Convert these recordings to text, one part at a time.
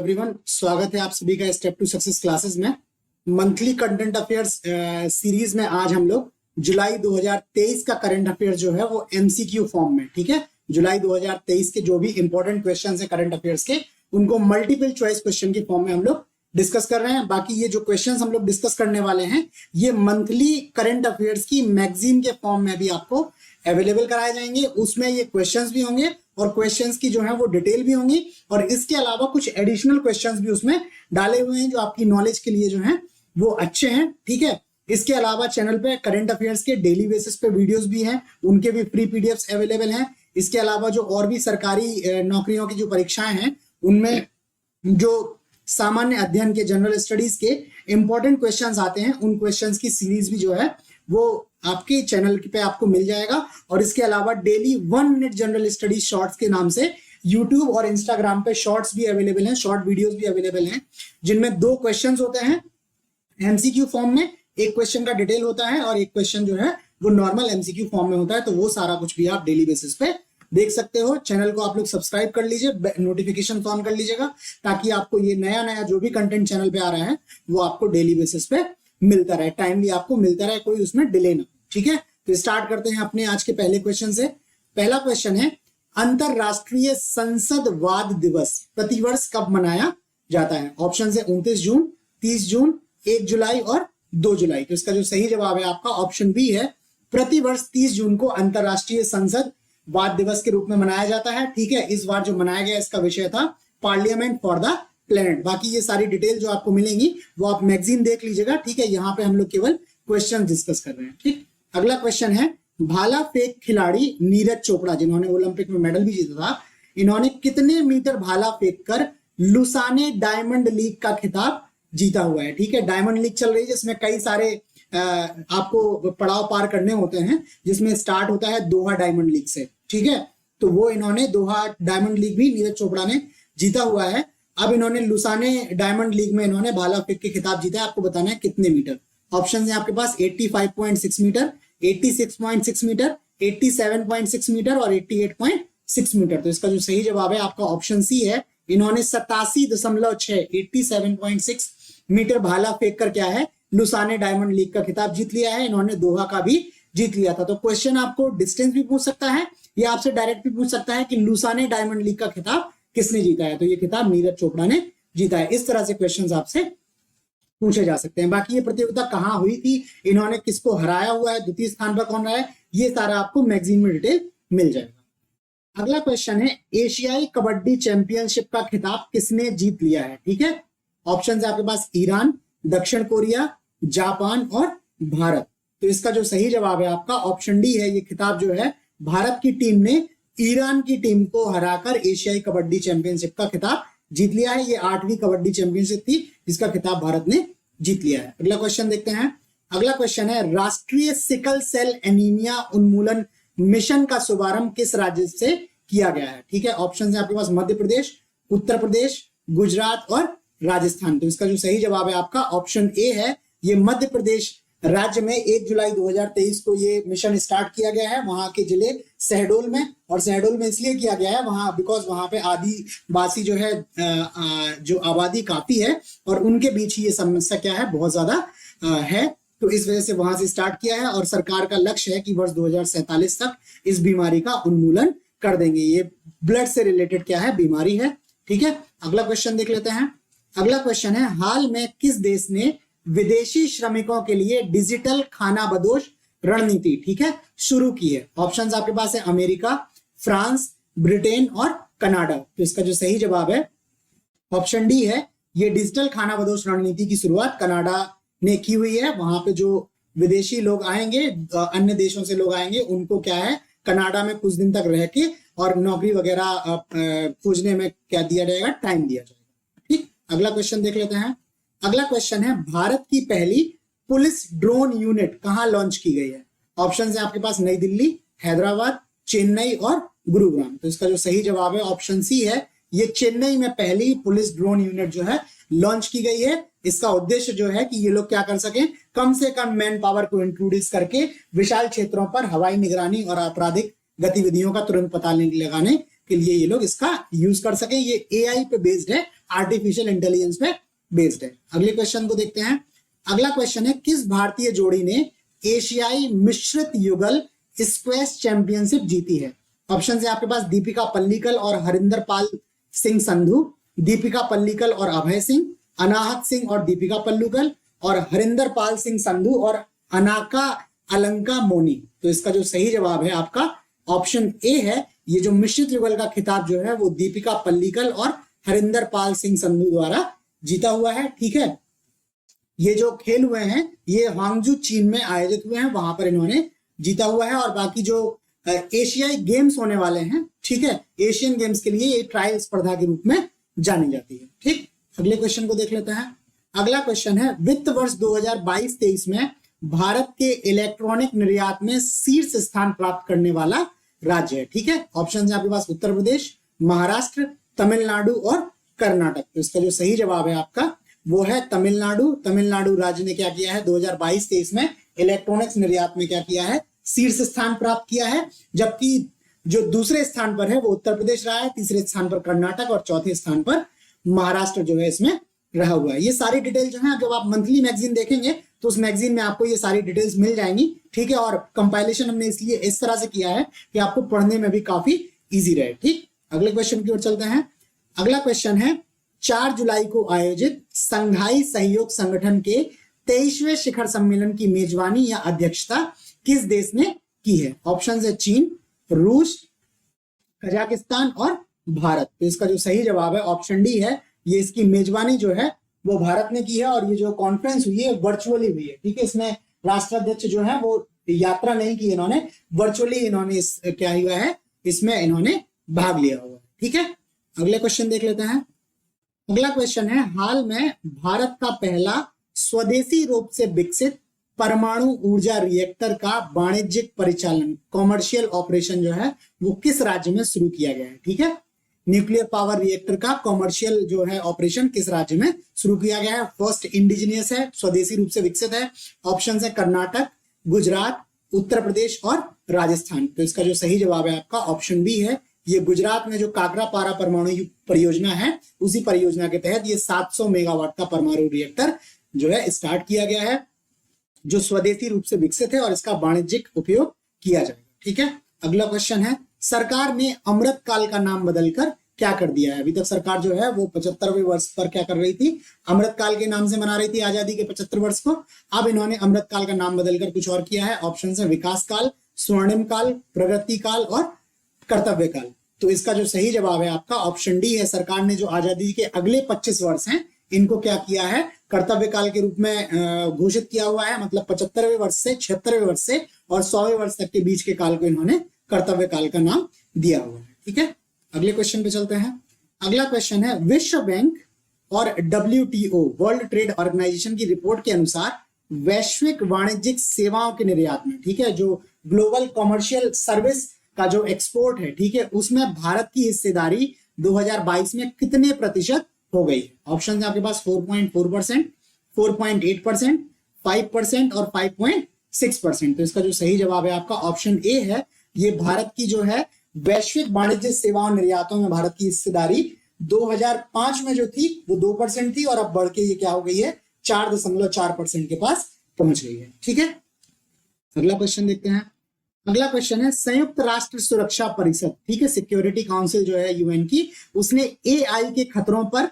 Everyone, स्वागत है आप सभी का स्टेप टू सक्सेस क्लासेस में। मंथली करंट अफेयर्स सीरीज में आज हम लोग जुलाई 2023 का करंट अफेयर जो है वो एमसीक्यू फॉर्म में, ठीक है, जुलाई 2023 के जो भी इंपॉर्टेंट क्वेश्चंस है करंट अफेयर्स के, उनको मल्टीपल चॉइस क्वेश्चन के फॉर्म में हम लोग डिस्कस कर रहे हैं। बाकी ये जो क्वेश्चंस हम लोग डिस्कस करने वाले हैं ये मंथली करंट अफेयर्स की मैगजीन के फॉर्म में भी आपको अवेलेबल कराए जाएंगे। उसमें ये क्वेश्चंस भी होंगे और क्वेश्चंस की जो है वो डिटेल भी होंगी, और इसके अलावा कुछ एडिशनल क्वेश्चंस भी उसमें डाले हुए हैं जो आपकी नॉलेज के लिए जो है वो अच्छे हैं, ठीक है। इसके अलावा चैनल पे करंट अफेयर्स के डेली बेसिस पे वीडियोस भी हैं, उनके भी फ्री पीडीएफ्स अवेलेबल हैं। इसके अलावा जो और भी सरकारी नौकरियों की जो परीक्षाएं हैं उनमें जो सामान्य अध्ययन के जनरल स्टडीज के इंपॉर्टेंट क्वेश्चंस आते हैं, उन क्वेश्चंस की सीरीज भी जो है वो आपके चैनल पे आपको मिल जाएगा। और इसके अलावा daily 1 minute general studies shorts के नाम से यूट्यूब और इंस्टाग्राम पे शॉर्ट्स भी अवेलेबल हैं, शॉर्ट वीडियोस भी अवेलेबल हैं, जिनमें 2 क्वेश्चंस होते हैं एमसीक्यू फॉर्म में। एक क्वेश्चन का डिटेल होता है और एक क्वेश्चन जो है वो नॉर्मल एमसीक्यू फॉर्म में होता है। तो वो सारा कुछ भी आप डेली बेसिस पे देख सकते हो। चैनल को आप लोग सब्सक्राइब कर लीजिए, नोटिफिकेशन ऑन कर लीजिएगा, ताकि आपको ये नया नया जो भी कंटेंट चैनल पे आ रहा है वो आपको डेली बेसिस पे मिलता रहे, टाइमली आपको मिलता रहे, कोई उसमें डिले ना, ठीक है। तो स्टार्ट करते हैं अपने आज के पहले क्वेश्चन से। पहला क्वेश्चन है, अंतरराष्ट्रीय संसदवाद दिवस प्रतिवर्ष कब मनाया जाता है? ऑप्शन है 29 जून, 30 जून, 1 जुलाई और 2 जुलाई। तो इसका जो सही जवाब है आपका ऑप्शन बी है, प्रतिवर्ष 30 जून को अंतरराष्ट्रीय संसदवाद दिवस के रूप में मनाया जाता है, ठीक है। इस बार जो मनाया गया इसका विषय था पार्लियामेंट फॉर द प्लेनेट। बाकी ये सारी डिटेल जो आपको मिलेंगी वो आप मैगजीन देख लीजिएगा, ठीक है। यहाँ पे हम लोग केवल क्वेश्चन डिस्कस कर रहे हैं, ठीक। अगला क्वेश्चन है, भाला फेंक खिलाड़ी नीरज चोपड़ा, जिन्होंने ओलंपिक में मेडल भी जीता था, इन्होंने कितने मीटर भाला फेंक कर लुसाने डायमंड लीग का खिताब जीता हुआ है? ठीक है, डायमंड लीग चल रही है जिसमें कई सारे आपको पड़ाव पार करने होते हैं, जिसमें स्टार्ट होता है दोहा डायमंड लीग से, ठीक है। तो वो इन्होंने दोहा डायमंड लीग भी नीरज चोपड़ा ने जीता हुआ है। अब इन्होंने लुसाने डायमंड लीग में इन्होंने भाला फेंक के खिताब जीता है। आपको बताना है कितने मीटर। ऑप्शन है आपके पास 85.6 मीटर, 86.6 मीटर, 87.6 मीटर और 88.6 मीटर। तो इसका जो सही जवाब है आपका ऑप्शन सी है। इन्होंने 87.6 87.6 मीटर भाला फेंक कर क्या है लुसाने डायमंड लीग का खिताब जीत लिया है। इन्होंने दोहा का भी जीत लिया था। तो क्वेश्चन आपको डिस्टेंस भी पूछ सकता है या आपसे डायरेक्ट भी पूछ सकता है कि लुसाने डायमंड लीग का खिताब किसने जीता है? तो ये खिताब नीरज चोपड़ा ने जीता है। इस तरह से क्वेश्चंस आपसे पूछे जा सकते हैं। बाकी ये प्रतियोगिता कहाँ हुई थी, इन्होंने किसको हराया हुआ है, द्वितीय स्थान पर कौन रहा है, ये सारा आपको मैगजीन में डिटेल मिल जाएगा। अगला क्वेश्चन है, एशियाई कबड्डी चैंपियनशिप का खिताब किसने जीत लिया है? ठीक है, ऑप्शन है आपके पास ईरान, दक्षिण कोरिया, जापान और भारत। तो इसका जो सही जवाब है आपका ऑप्शन डी है। ये खिताब जो है भारत की टीम ने ईरान की टीम को हराकर एशियाई कबड्डी चैंपियनशिप का खिताब जीत लिया है। ये 8वीं कबड्डी चैंपियनशिप थी जिसका खिताब भारत ने जीत लिया है। अगला क्वेश्चन देखते हैं। अगला क्वेश्चन है, राष्ट्रीय सिकल सेल एनीमिया उन्मूलन मिशन का शुभारंभ किस राज्य से किया गया है? ठीक है, ऑप्शन है आपके पास मध्य प्रदेश, उत्तर प्रदेश, गुजरात और राजस्थान। तो इसका जो सही जवाब है आपका ऑप्शन ए है। ये मध्य प्रदेश राज्य में 1 जुलाई 2023 को ये मिशन स्टार्ट किया गया है, वहां के जिले शहडोल में। और शहडोल में इसलिए किया गया है वहां बिकॉज वहां पे आदिवासी जो है जो आबादी काफी है और उनके बीच ही ये समस्या क्या है बहुत ज्यादा है। तो इस वजह से वहां से स्टार्ट किया है और सरकार का लक्ष्य है कि वर्ष 2047 तक इस बीमारी का उन्मूलन कर देंगे। ये ब्लड से रिलेटेड क्या है बीमारी है, ठीक है। अगला क्वेश्चन देख लेते हैं। अगला क्वेश्चन है, हाल में किस देश ने विदेशी श्रमिकों के लिए डिजिटल खानाबदोश रणनीति, ठीक है, शुरू की है? ऑप्शंस आपके पास है अमेरिका, फ्रांस, ब्रिटेन और कनाडा। तो इसका जो सही जवाब है ऑप्शन डी है। ये डिजिटल खानाबदोश रणनीति की शुरुआत कनाडा ने की हुई है। वहां पे जो विदेशी लोग आएंगे, अन्य देशों से लोग आएंगे, उनको क्या है कनाडा में कुछ दिन तक रह के और नौकरी वगैरह खोजने में क्या दिया जाएगा, टाइम दिया जाएगा, ठीक। अगला क्वेश्चन देख लेते हैं। अगला क्वेश्चन है, भारत की पहली पुलिस ड्रोन यूनिट कहां लॉन्च की गई है? ऑप्शन है आपके पास नई दिल्ली, हैदराबाद, चेन्नई और गुरुग्राम। तो इसका जो सही जवाब है ऑप्शन सी है। ये चेन्नई में पहली पुलिस ड्रोन यूनिट जो है लॉन्च की गई है। इसका उद्देश्य जो है कि ये लोग क्या कर सकें, कम से कम मैन पावर को इंट्रोड्यूस करके विशाल क्षेत्रों पर हवाई निगरानी और आपराधिक गतिविधियों का तुरंत पता लगाने के लिए ये लोग इसका यूज कर सकें। ये एआई पे बेस्ड है, आर्टिफिशियल इंटेलिजेंस पे बेस्ड है। अगले क्वेश्चन को देखते हैं। अगला क्वेश्चन है, किस भारतीय जोड़ी ने एशियाई मिश्रित युगल स्क्वैश चैंपियनशिप जीती है? ऑप्शन है आपके पास दीपिका पल्लिकल और हरिंदर पाल सिंह संधू, दीपिका पल्लिकल और अभय सिंह, अनाहत सिंह और दीपिका पल्लिकल, और हरिंदर पाल सिंह संधू और अनाका अलंका मोनी। तो इसका जो सही जवाब है आपका ऑप्शन ए है। ये जो मिश्रित युगल का खिताब जो है वो दीपिका पल्लिकल और हरिंदर पाल सिंह संधू द्वारा जीता हुआ है। ठीक है, ये जो खेल हुए हैं ये हांगजू चीन में आयोजित हुए हैं, वहां पर इन्होंने जीता हुआ है। और बाकी जो एशियाई गेम्स होने वाले हैं, ठीक है, एशियन गेम्स के लिए ये ट्रायल स्पर्धा के रूप में जानी जाती है। ठीक, अगले क्वेश्चन को देख लेते हैं। अगला क्वेश्चन है, वित्त वर्ष 2022-23 में भारत के इलेक्ट्रॉनिक निर्यात में शीर्ष स्थान प्राप्त करने वाला राज्य है। ठीक है, ऑप्शन है आपके पास उत्तर प्रदेश, महाराष्ट्र, तमिलनाडु और कर्नाटक। तो इसका जो सही जवाब है आपका वो है तमिलनाडु। तमिलनाडु राज्य ने क्या किया है 2022-23 में इलेक्ट्रॉनिक्स निर्यात में क्या किया है, शीर्ष स्थान प्राप्त किया है। जबकि जो दूसरे स्थान पर है वो उत्तर प्रदेश रहा है, तीसरे स्थान पर कर्नाटक और चौथे स्थान पर महाराष्ट्र जो है इसमें रहा हुआ है। ये सारी डिटेल जो है जब आप मंथली मैगजीन देखेंगे तो उस मैगजीन में आपको ये सारी डिटेल्स मिल जाएंगी। ठीक है, और कंपाइलेशन हमने इसलिए इस तरह से किया है कि आपको पढ़ने में भी काफी इजी रहे। ठीक, अगले क्वेश्चन की ओर चलते हैं। अगला क्वेश्चन है, 4 जुलाई को आयोजित संघाई सहयोग संगठन के 23वें शिखर सम्मेलन की मेजबानी या अध्यक्षता किस देश ने की है? ऑप्शन है चीन, रूस, कजाकिस्तान और भारत। तो इसका जो सही जवाब है ऑप्शन डी है। ये इसकी मेजबानी जो है वो भारत ने की है और ये जो कॉन्फ्रेंस हुई है वर्चुअली हुई है। ठीक है, इसमें राष्ट्राध्यक्ष जो है वो यात्रा नहीं की, इन्होंने वर्चुअली इन्होंने क्या हुआ है इसमें इन्होंने भाग लिया हुआ है। ठीक है, अगले क्वेश्चन देख लेते हैं। अगला क्वेश्चन है, हाल में भारत का पहला स्वदेशी रूप से विकसित परमाणु ऊर्जा रिएक्टर का वाणिज्यिक परिचालन कॉमर्शियल ऑपरेशन जो है वो किस राज्य में शुरू किया गया है? ठीक है, न्यूक्लियर पावर रिएक्टर का कॉमर्शियल जो है ऑपरेशन किस राज्य में शुरू किया गया है? फर्स्ट इंडिजिनियस है, स्वदेशी रूप से विकसित है। ऑप्शन है कर्नाटक, गुजरात, उत्तर प्रदेश और राजस्थान। तो इसका जो सही जवाब है आपका ऑप्शन बी है। ये गुजरात में जो काकरापारा परमाणु परियोजना है उसी परियोजना के तहत ये 700 मेगावाट का परमाणु रिएक्टर जो है स्टार्ट किया गया है, जो स्वदेशी रूप से विकसित है और इसका वाणिज्यिक उपयोग किया जाएगा। ठीक है, अगला क्वेश्चन है, सरकार ने अमृत काल का नाम बदलकर क्या कर दिया है? अभी तक सरकार जो है वो 75वें वर्ष पर क्या कर रही थी, अमृत काल के नाम से मना रही थी आजादी के 75 वर्ष को। अब इन्होंने अमृत काल का नाम बदलकर कुछ और किया है। ऑप्शन है विकास काल, स्वर्णिम काल, प्रगति काल और कर्तव्य काल। तो इसका जो सही जवाब है आपका ऑप्शन डी है। सरकार ने जो आजादी के अगले 25 वर्ष हैं इनको क्या किया है, कर्तव्य काल के रूप में घोषित किया हुआ है। मतलब 75वें वर्ष से 76वें वर्ष से और 100वें वर्ष तक के बीच के काल को इन्होंने कर्तव्य काल का नाम दिया हुआ है। ठीक है, अगले क्वेश्चन पे चलते हैं। अगला क्वेश्चन है, विश्व बैंक और WTO वर्ल्ड ट्रेड ऑर्गेनाइजेशन की रिपोर्ट के अनुसार वैश्विक वाणिज्यिक सेवाओं के निर्यात में, ठीक है, जो ग्लोबल कॉमर्शियल सर्विस का जो एक्सपोर्ट है, ठीक है, उसमें भारत की हिस्सेदारी 2022 में कितने प्रतिशत हो गई है? ऑप्शन है आपके पास 4.4%, 4.8%, 5% और 5.6%। तो इसका जो सही जवाब है आपका ऑप्शन ए है। ये भारत की जो है वैश्विक वाणिज्य सेवाओं निर्यातों में भारत की हिस्सेदारी 2005 में जो थी वो 2% थी और अब बढ़ के ये क्या हो गई है 4.4% के पास पहुंच गई है। ठीक है, अगला क्वेश्चन देखते हैं। अगला क्वेश्चन है, संयुक्त राष्ट्र सुरक्षा परिषद, ठीक है, सिक्योरिटी काउंसिल जो है यूएन की, उसने AI के खतरों पर,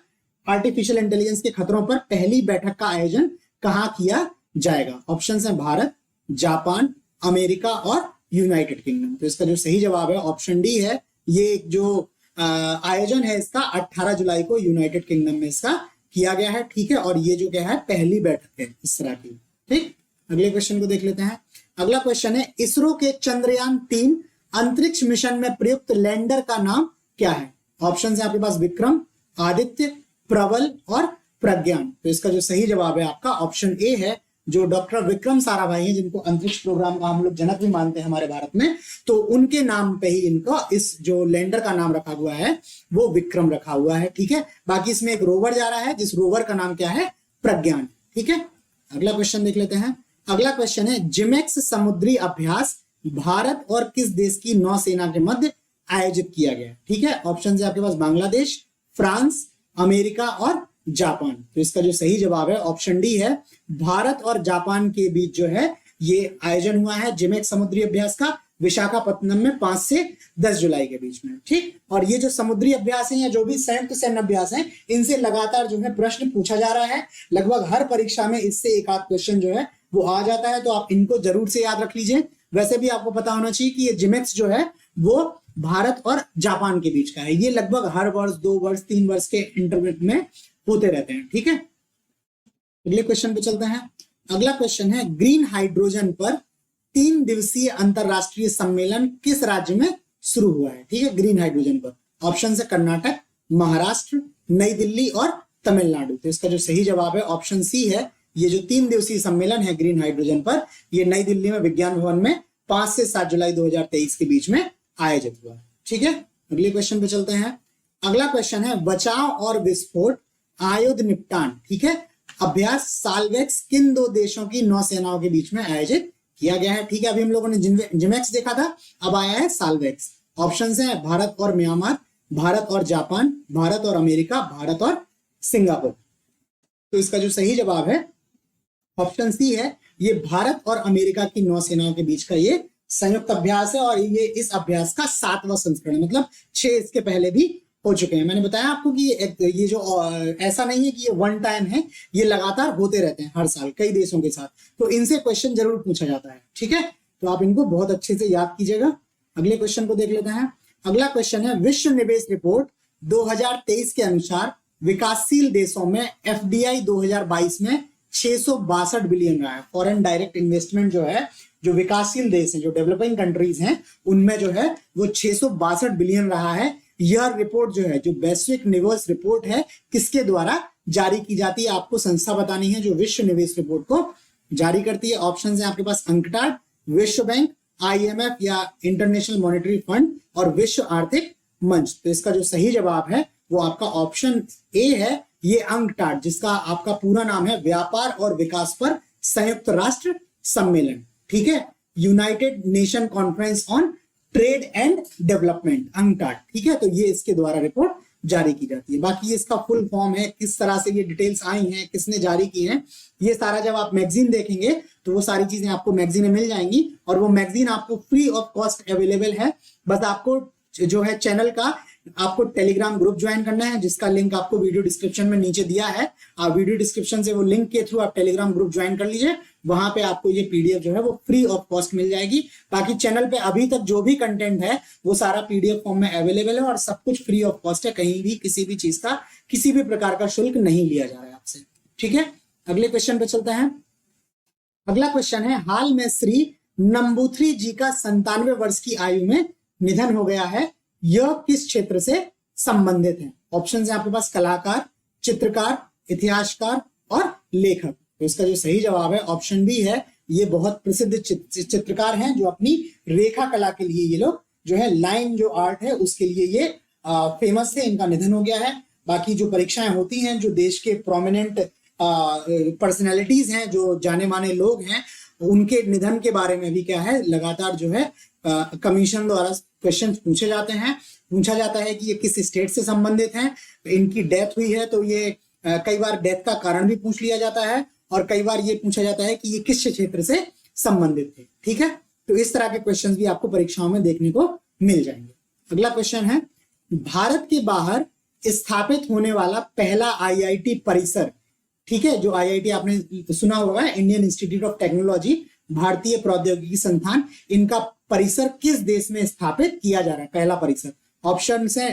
आर्टिफिशियल इंटेलिजेंस के खतरों पर पहली बैठक का आयोजन कहां किया जाएगा? ऑप्शन है भारत, जापान, अमेरिका और यूनाइटेड किंगडम। तो इसका जो सही जवाब है ऑप्शन डी है। ये जो आयोजन है इसका 18 जुलाई को यूनाइटेड किंगडम में इसका किया गया है। ठीक है, और ये जो क्या है पहली बैठक है इस तरह की। ठीक, अगले क्वेश्चन को देख लेते हैं। अगला क्वेश्चन है, इसरो के चंद्रयान-3 अंतरिक्ष मिशन में प्रयुक्त लैंडर का नाम क्या है? ऑप्शन है आपके पास विक्रम, आदित्य, प्रबल और प्रज्ञान। तो इसका जो सही जवाब है आपका ऑप्शन ए है। जो डॉक्टर विक्रम साराभाई हैं, जिनको अंतरिक्ष प्रोग्राम का हम लोग जनक भी मानते हैं हमारे भारत में, तो उनके नाम पे ही इनका इस जो लैंडर का नाम रखा हुआ है वो विक्रम रखा हुआ है। ठीक है, बाकी इसमें एक रोवर जा रहा है जिस रोवर का नाम क्या है, प्रज्ञान। ठीक है, अगला क्वेश्चन देख लेते हैं। अगला क्वेश्चन है, जिमेक्स समुद्री अभ्यास भारत और किस देश की नौसेना के मध्य आयोजित किया गया? ठीक है, ऑप्शन है आपके पास बांग्लादेश, फ्रांस, अमेरिका और जापान। तो इसका जो सही जवाब है ऑप्शन डी है, भारत और जापान के बीच जो है ये आयोजन हुआ है जिमेक्स समुद्री अभ्यास का, विशाखापत्तनम में 5 से 10 जुलाई के बीच में। ठीक, और ये जो समुद्री अभ्यास है या जो भी संयुक्त सैन्य अभ्यास है, इनसे लगातार जो है प्रश्न पूछा जा रहा है। लगभग हर परीक्षा में इससे एक आध क्वेश्चन जो है वो आ जाता है, तो आप इनको जरूर से याद रख लीजिए। वैसे भी आपको पता होना चाहिए कि ये जिमेक्स जो है वो भारत और जापान के बीच का है। ये लगभग हर वर्ष, 2 वर्ष, 3 वर्ष के इंटरवल में होते रहते हैं। ठीक है, अगले क्वेश्चन पे चलते हैं। अगला क्वेश्चन है, ग्रीन हाइड्रोजन पर 3 दिवसीय अंतरराष्ट्रीय सम्मेलन किस राज्य में शुरू हुआ है? ठीक है, ग्रीन हाइड्रोजन पर ऑप्शन है कर्नाटक, महाराष्ट्र, नई दिल्ली और तमिलनाडु। तो इसका जो सही जवाब है ऑप्शन सी है। ये जो 3 दिवसीय सम्मेलन है ग्रीन हाइड्रोजन पर, ये नई दिल्ली में विज्ञान भवन में 5 से 7 जुलाई 2023 के बीच में आयोजित हुआ। ठीक है, अगले क्वेश्चन पे चलते हैं। अगला क्वेश्चन है, बचाव और विस्फोट आयुध निपटान, ठीक है, अभ्यास साल्वेक्स किन 2 देशों की नौसेनाओं के बीच में आयोजित किया गया है? ठीक है, अभी हम लोगों ने जिमेक्स देखा था, अब आया है साल्वेक्स। ऑप्शंस हैं भारत और म्यांमार, भारत और जापान, भारत और अमेरिका, भारत और सिंगापुर। तो इसका जो सही जवाब है ऑप्शन सी है, ये भारत और अमेरिका की नौसेनाओं के बीच का ये संयुक्त अभ्यास है, और ये इस अभ्यास का 7वां संस्करण है, मतलब 6 इसके पहले भी हो चुके हैं। मैंने बताया आपको कि ये जो ऐसा नहीं है कि ये वन टाइम है, ये लगातार होते रहते हैं हर साल कई देशों के साथ, तो इनसे क्वेश्चन जरूर पूछा जाता है। ठीक है, तो आप इनको बहुत अच्छे से याद कीजिएगा। अगले क्वेश्चन को देख लेते हैं। अगला क्वेश्चन है, विश्व निवेश रिपोर्ट 2023 के अनुसार विकासशील देशों में एफडीआई 2022 में 662 बिलियन रहा है। फॉरेन डायरेक्ट इन्वेस्टमेंट जो है, जो विकासशील देश हैं, जो डेवलपिंग कंट्रीज हैं, उनमें जो है वो 662 बिलियन रहा है। यह रिपोर्ट जो है, जो वैश्विक निवेश रिपोर्ट है, किसके द्वारा जारी की जाती है? आपको संस्था बतानी है जो विश्व निवेश रिपोर्ट को जारी करती है। ऑप्शन है आपके पास अंकटाड, विश्व बैंक, IMF या इंटरनेशनल मॉनेटरी फंड और विश्व आर्थिक मंच। तो इसका जो सही जवाब है वो आपका ऑप्शन ए है, ये अंकटाड, जिसका आपका पूरा नाम है व्यापार और विकास पर संयुक्त राष्ट्र सम्मेलन। ठीक है, United nation conference on trade and development, UNCTAD. ठीक है, तो ये इसके द्वारा रिपोर्ट जारी की जाती है। बाकी इसका फुल फॉर्म है, किस तरह से ये डिटेल्स आई हैं, किसने जारी की हैं, ये सारा जब आप मैगजीन देखेंगे तो वो सारी चीजें आपको मैगजीन में मिल जाएंगी, और वो मैगजीन आपको फ्री ऑफ कॉस्ट अवेलेबल है। बस आपको जो है चैनल का आपको टेलीग्राम ग्रुप ज्वाइन करना है, जिसका लिंक आपको वीडियो डिस्क्रिप्शन में नीचे दिया है। आप वीडियो डिस्क्रिप्शन से वो लिंक के थ्रू आप टेलीग्राम ग्रुप ज्वाइन कर लीजिए, वहां पे आपको ये पीडीएफ जो है वो फ्री ऑफ कॉस्ट मिल जाएगी। बाकी चैनल पे अभी तक जो भी कंटेंट है वो सारा पीडीएफ फॉर्म में अवेलेबल है, और सब कुछ फ्री ऑफ कॉस्ट है। कहीं भी किसी भी चीज का, किसी भी प्रकार का शुल्क नहीं लिया जा रहा है आपसे। ठीक है, अगले क्वेश्चन पे चलते हैं। अगला क्वेश्चन है, हाल में श्री नंबूथरी जी का 97 वर्ष की आयु में निधन हो गया है, यह किस क्षेत्र से संबंधित है? ऑप्शन है आपके पास कलाकार, चित्रकार, इतिहासकार और लेखक। तो इसका जो सही जवाब है ऑप्शन बी है, ये बहुत प्रसिद्ध चित्रकार हैं, जो अपनी रेखा कला के लिए ये लोग जो है, लाइन जो आर्ट है उसके लिए ये फेमस थे। इनका निधन हो गया है। बाकी जो परीक्षाएं होती हैं, जो देश के प्रोमिनेंट पर्सनैलिटीज हैं, जो जाने माने लोग हैं, उनके निधन के बारे में भी क्या है, लगातार जो है कमीशन द्वारा क्वेश्चन पूछे जाते हैं। पूछा जाता है कि ये किस स्टेट से संबंधित हैं, इनकी डेथ हुई है तो ये कई बार डेथ का कारण भी पूछ लिया जाता है, और कई बार ये पूछा जाता है कि ये किस क्षेत्र से संबंधित थे। ठीक है, तो इस तरह के क्वेश्चंस भी आपको परीक्षाओं में देखने को मिल जाएंगे। अगला क्वेश्चन है, भारत के बाहर स्थापित होने वाला पहला IIT परिसर, ठीक है, जो IIT आपने सुना होगा, इंडियन इंस्टीट्यूट ऑफ टेक्नोलॉजी, भारतीय प्रौद्योगिकी संस्थान, इनका परिसर किस देश में स्थापित किया जा रहा है? पहला परिसर। ऑप्शन है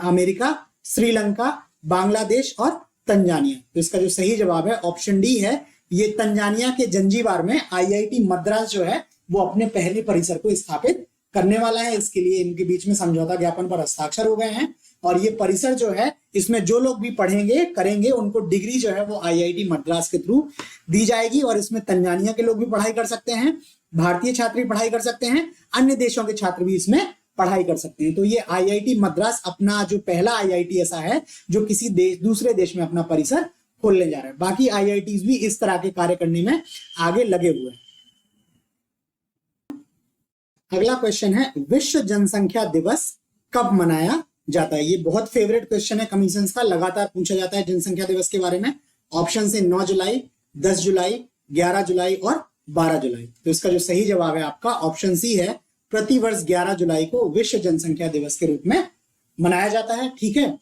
अमेरिका, श्रीलंका, बांग्लादेश और तंजानिया। तो इसका जो सही जवाब है ऑप्शन डी है, ये तंजानिया के जंजीबार में IIT मद्रास जो है वो अपने पहले परिसर को स्थापित करने वाला है। इसके लिए इनके बीच में समझौता ज्ञापन पर हस्ताक्षर हो गए हैं, और ये परिसर जो है, इसमें जो लोग भी पढ़ेंगे करेंगे उनको डिग्री जो है वो IIT मद्रास के थ्रू दी जाएगी, और इसमें तंजानिया के लोग भी पढ़ाई कर सकते हैं, भारतीय छात्र भी पढ़ाई कर सकते हैं, अन्य देशों के छात्र भी इसमें पढ़ाई कर सकते हैं। तो ये IIT मद्रास अपना जो पहला IIT ऐसा है जो किसी दूसरे देश में अपना परिसर खोलने जा रहा है। बाकी IITs भी इस तरह के कार्य करने में आगे लगे हुए हैं। अगला क्वेश्चन है, विश्व जनसंख्या दिवस कब मनाया जाता है? ये बहुत फेवरेट क्वेश्चन है कमीशंस का, लगातार पूछा जाता है जनसंख्या दिवस के बारे में। ऑप्शन है 9 जुलाई, 10 जुलाई, 11 जुलाई और 12 जुलाई। तो इसका जो सही जवाब है आपका ऑप्शन सी है, प्रतिवर्ष 11 जुलाई को विश्व जनसंख्या दिवस के रूप में मनाया जाता है। ठीक है,